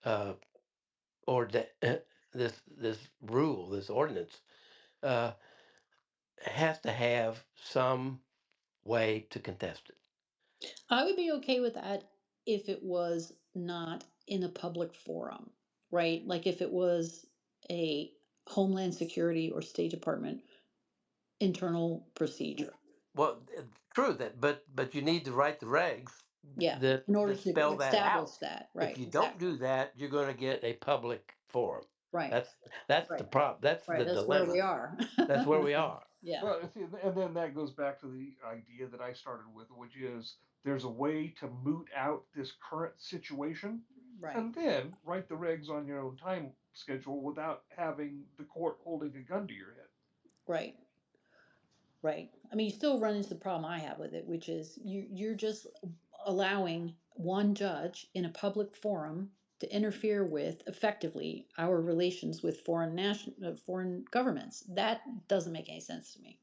uh, or this rule, this ordinance, uh, has to have some way to contest it. I would be okay with that if it was not in a public forum, right? Like if it was a Homeland Security or State Department internal procedure. Well, true that, but you need to write the regs Yeah, that in order that to spell that establish out. that. If Right, you don't exactly. do that, you're going to get a public forum. Right, That's the right, problem. That's right. the That's where we dilemma. are. That's where we are. Yeah, Well, and then that goes back to the idea that I started with, which is there's a way to moot out this current situation right. and then write the regs on your own time schedule without having the court holding a gun to your head. Right, right. I mean, you still run into the problem I have with it, which is you're just allowing one judge in a public forum to interfere with effectively our relations with foreign governments. That doesn't make any sense to me.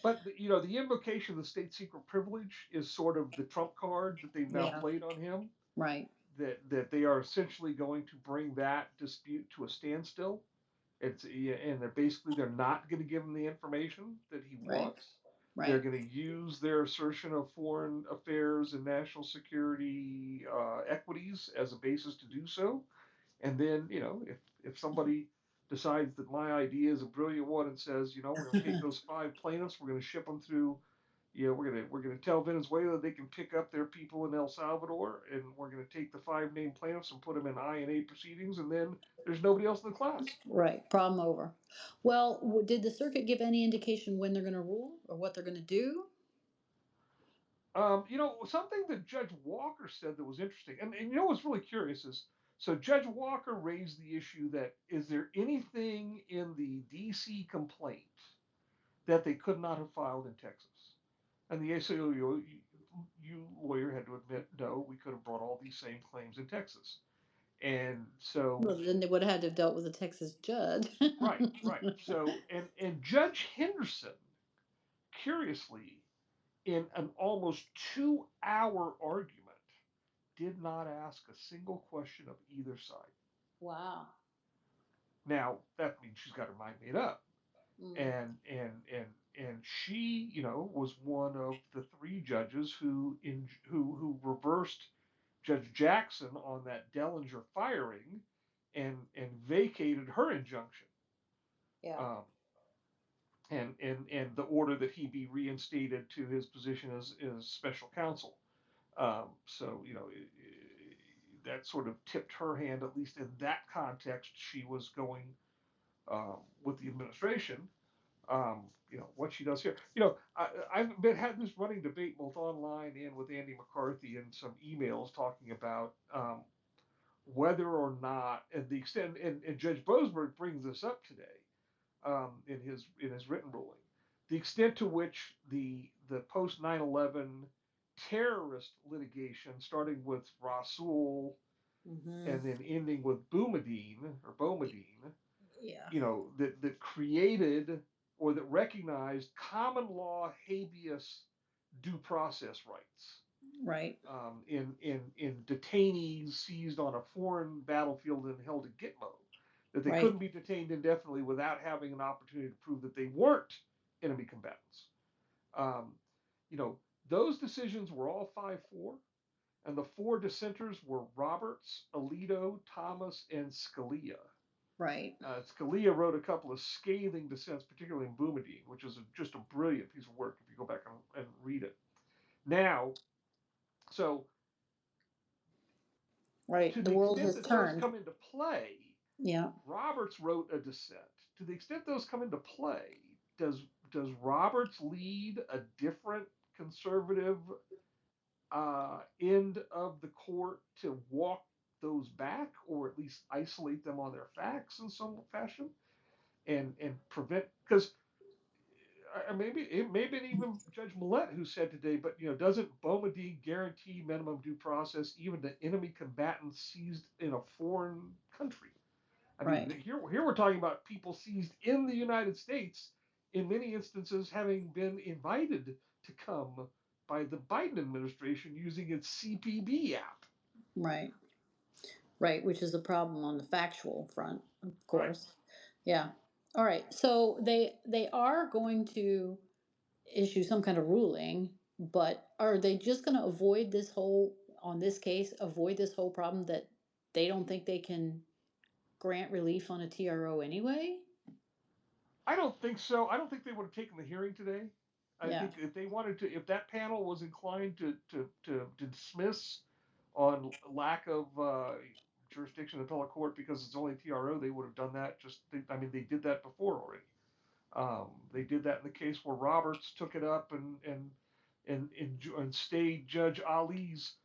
But the invocation of the state secret privilege is sort of the trump card that they've now Yeah, played on him. right, That they are essentially going to bring that dispute to a standstill. And they're not going to give him the information that he right, wants. They're right, going to use their assertion of foreign affairs and national security equities as a basis to do so. And then, if somebody decides that my idea is a brilliant one and says, we're going to take those five plaintiffs, we're going to ship them through, we're going to tell Venezuela they can pick up their people in El Salvador, and we're going to take the five named plaintiffs and put them in INA proceedings, and then there's nobody else in the class. right. Problem over. Well, did the circuit give any indication when they're going to rule or what they're going to do? Something that Judge Walker said that was interesting, and what's really curious is, so Judge Walker raised the issue that is there anything in the DC complaint that they could not have filed in Texas? And the ACLU, you lawyer had to admit, no, we could have brought all these same claims in Texas. And so, Well, then they would have had to have dealt with a Texas judge. right, right. So, and Judge Henderson, curiously, in an almost 2 hour argument, did not ask a single question of either side. Wow. Now that means she's got her mind made up, Mm, and she, was one of the three judges who reversed Judge Jackson on that Dellinger firing, and vacated her injunction, yeah. um, and the order that he be reinstated to his position as special counsel. So that sort of tipped her hand, at least in that context. She was going with the administration. what she does here. I've had this running debate both online and with Andy McCarthy and some emails talking about whether or not, and the extent, and Judge Boasberg brings this up today in his written ruling, the extent to which the post 9/11 terrorist litigation, starting with Rasul Mm-hmm. and then ending with Boumediene, Yeah. that created or that recognized common law habeas due process rights Right. in detainees seized on a foreign battlefield and held at Gitmo, that they Right. couldn't be detained indefinitely without having an opportunity to prove that they weren't enemy combatants. Um, you know, those decisions were all 5-4, and the four dissenters were Roberts, Alito, Thomas, and Scalia. Right. Scalia wrote a couple of scathing dissents, particularly in Boumediene, which is just a brilliant piece of work if you go back and read it. Now, so Right. to The the world extent has that those turned. come into play, Yeah. Roberts wrote a dissent. To the extent those come into play, does Roberts lead a different conservative end of the court to walk those back, or at least isolate them on their facts in some fashion, and prevent? Because maybe even Judge Millett who said today, but doesn't Boumediene guarantee minimum due process even to enemy combatants seized in a foreign country? I mean, Right. here we're talking about people seized in the United States, in many instances having been invited to come by the Biden administration using its CPB app. Right. Right. Which is a problem on the factual front, of Right. course. Yeah. All right. So they are going to issue some kind of ruling, but are they just going to avoid this whole on this case, avoid this whole problem that they don't think they can grant relief on a TRO anyway? I don't think so. I don't think they would have taken the hearing today. I Yeah. think if they wanted to, if that panel was inclined to dismiss on lack of jurisdiction in appellate court because it's only TRO, they would have done that. I mean, they did that before already. They did that in the case where Roberts took it up and stayed Judge Ali's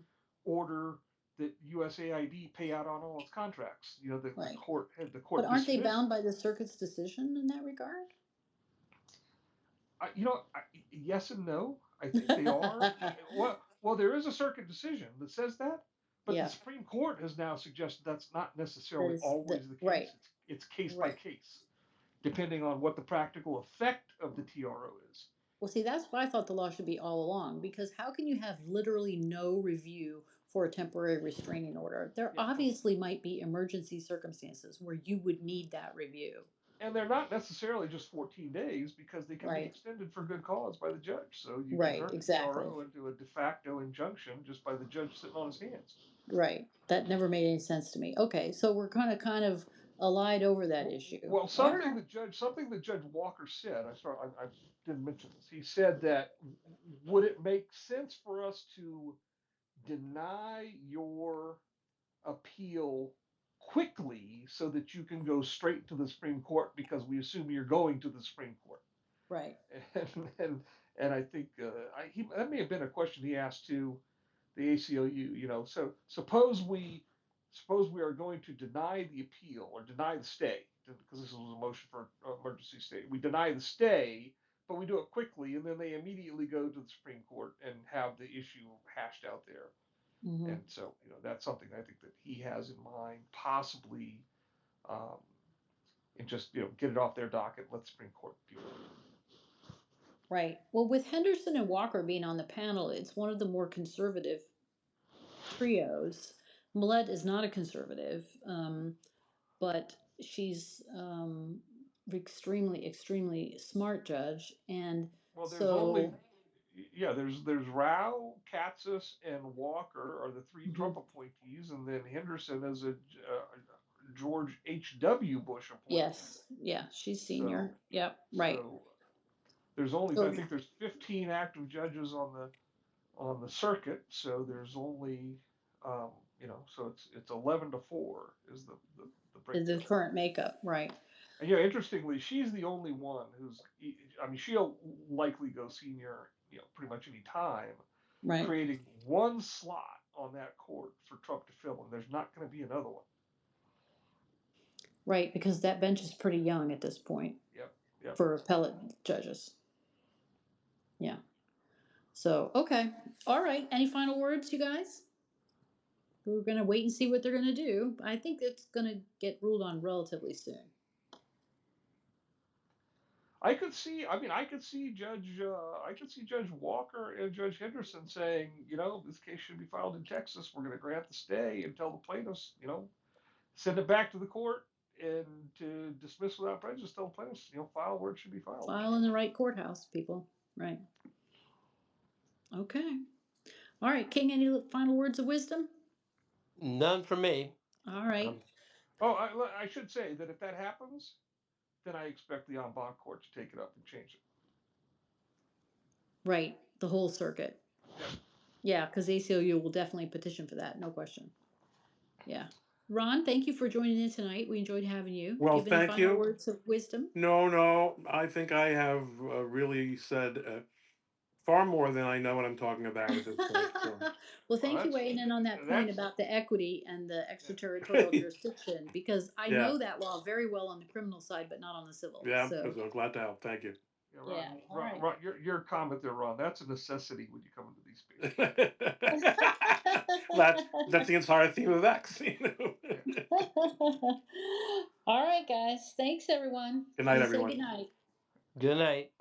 order that USAID pay out on all its contracts. The Right. court had the But court aren't they dismissed. bound by the circuit's decision in that regard? Yes and no. I think they are. Well, there is a circuit decision that says that, but the Yeah. Supreme Court has now suggested that's not That necessarily is the always the right. case. It's case by Right. case, depending on what the practical effect of the TRO is. Well, see, that's what I thought the law should be all along, because how can you have literally no review for a temporary restraining order? There Yeah, obviously might be emergency circumstances where you would need that review. and they're not necessarily just 14 days because they can be Right. extended for good cause by the judge. So you can Right. turn a Exactly. TRO into a de facto injunction just by the judge sitting on his hands. Right. That never made any sense to me. Okay, so we're kind of allied over that issue. Well, All right. something that Judge Walker said. I didn't mention this. He said that would it make sense for us to deny your appeal quickly so that you can go straight to the Supreme Court because we assume you're going to the Supreme Court. Right. And I think that may have been a question he asked to the ACLU. So suppose we are going to deny the appeal or deny the stay because this was a motion for emergency stay. We deny the stay, but we do it quickly, and then they immediately go to the Supreme Court and have the issue hashed out there. Hmm. And so that's something I think that he has in mind, possibly, um, and just get it off their docket, let the Supreme Court deal with it. Right. Well, with Henderson and Walker being on the panel, it's one of the more conservative trios. Millette is not a conservative, but she's extremely, extremely smart judge, and Well, there's only so yeah, there's Rao, Katsas, and Walker are the three mhm. Trump appointees, and then Henderson is a George H.W. Bush appointee. Yes, yeah, she's So senior. Yep, right. so there's only I So think there's 15 active judges on the circuit, so there's only so it's 11-4 is the the breakdown. current makeup, right? And interestingly, she's the only one who's. I mean, she'll likely go senior, pretty much any time, Right. creating one slot on that court for Trump to fill, and there's not going to be another one. Right, because that bench is pretty young at this point Yep. Yep. for appellate judges. Yeah. So, okay. All right. Any final words, you guys? We're going to wait and see what they're going to do. I think it's going to get ruled on relatively soon. I could see. I mean, I could see Judge. I could see Judge Walker and Judge Henderson saying, this case should be filed in Texas. We're going to grant the stay and tell the plaintiffs, send it back to the court and to dismiss without prejudice. Tell the plaintiffs, file where it should be filed. File in the right courthouse, people. Right. Okay. All right, King, any final words of wisdom? None for me. All right. Oh, I should say that if that happens, then I expect the en banc court to take it up and change it. Right. The whole circuit. Yeah. Yeah, because ACLU will definitely petition for that. No question. Yeah. Ron, thank you for joining in tonight. We enjoyed having you. Well, Do you have any thank final you. words of wisdom? No, I think I have really said far more than I know what I'm talking about at this point. So. Well, thank you weighing in on that point That's about the equity and the extraterritorial jurisdiction, because I Yeah. know that law very well on the criminal side, but not on the civil. Yeah, So I'm glad to help. Thank you. yeah, all right. Ron, your comment there, Ron. That's a necessity when you come into these spaces. That's the entire theme of X. All right, guys. Thanks, everyone. Good night, Please everyone. say good night. Good night.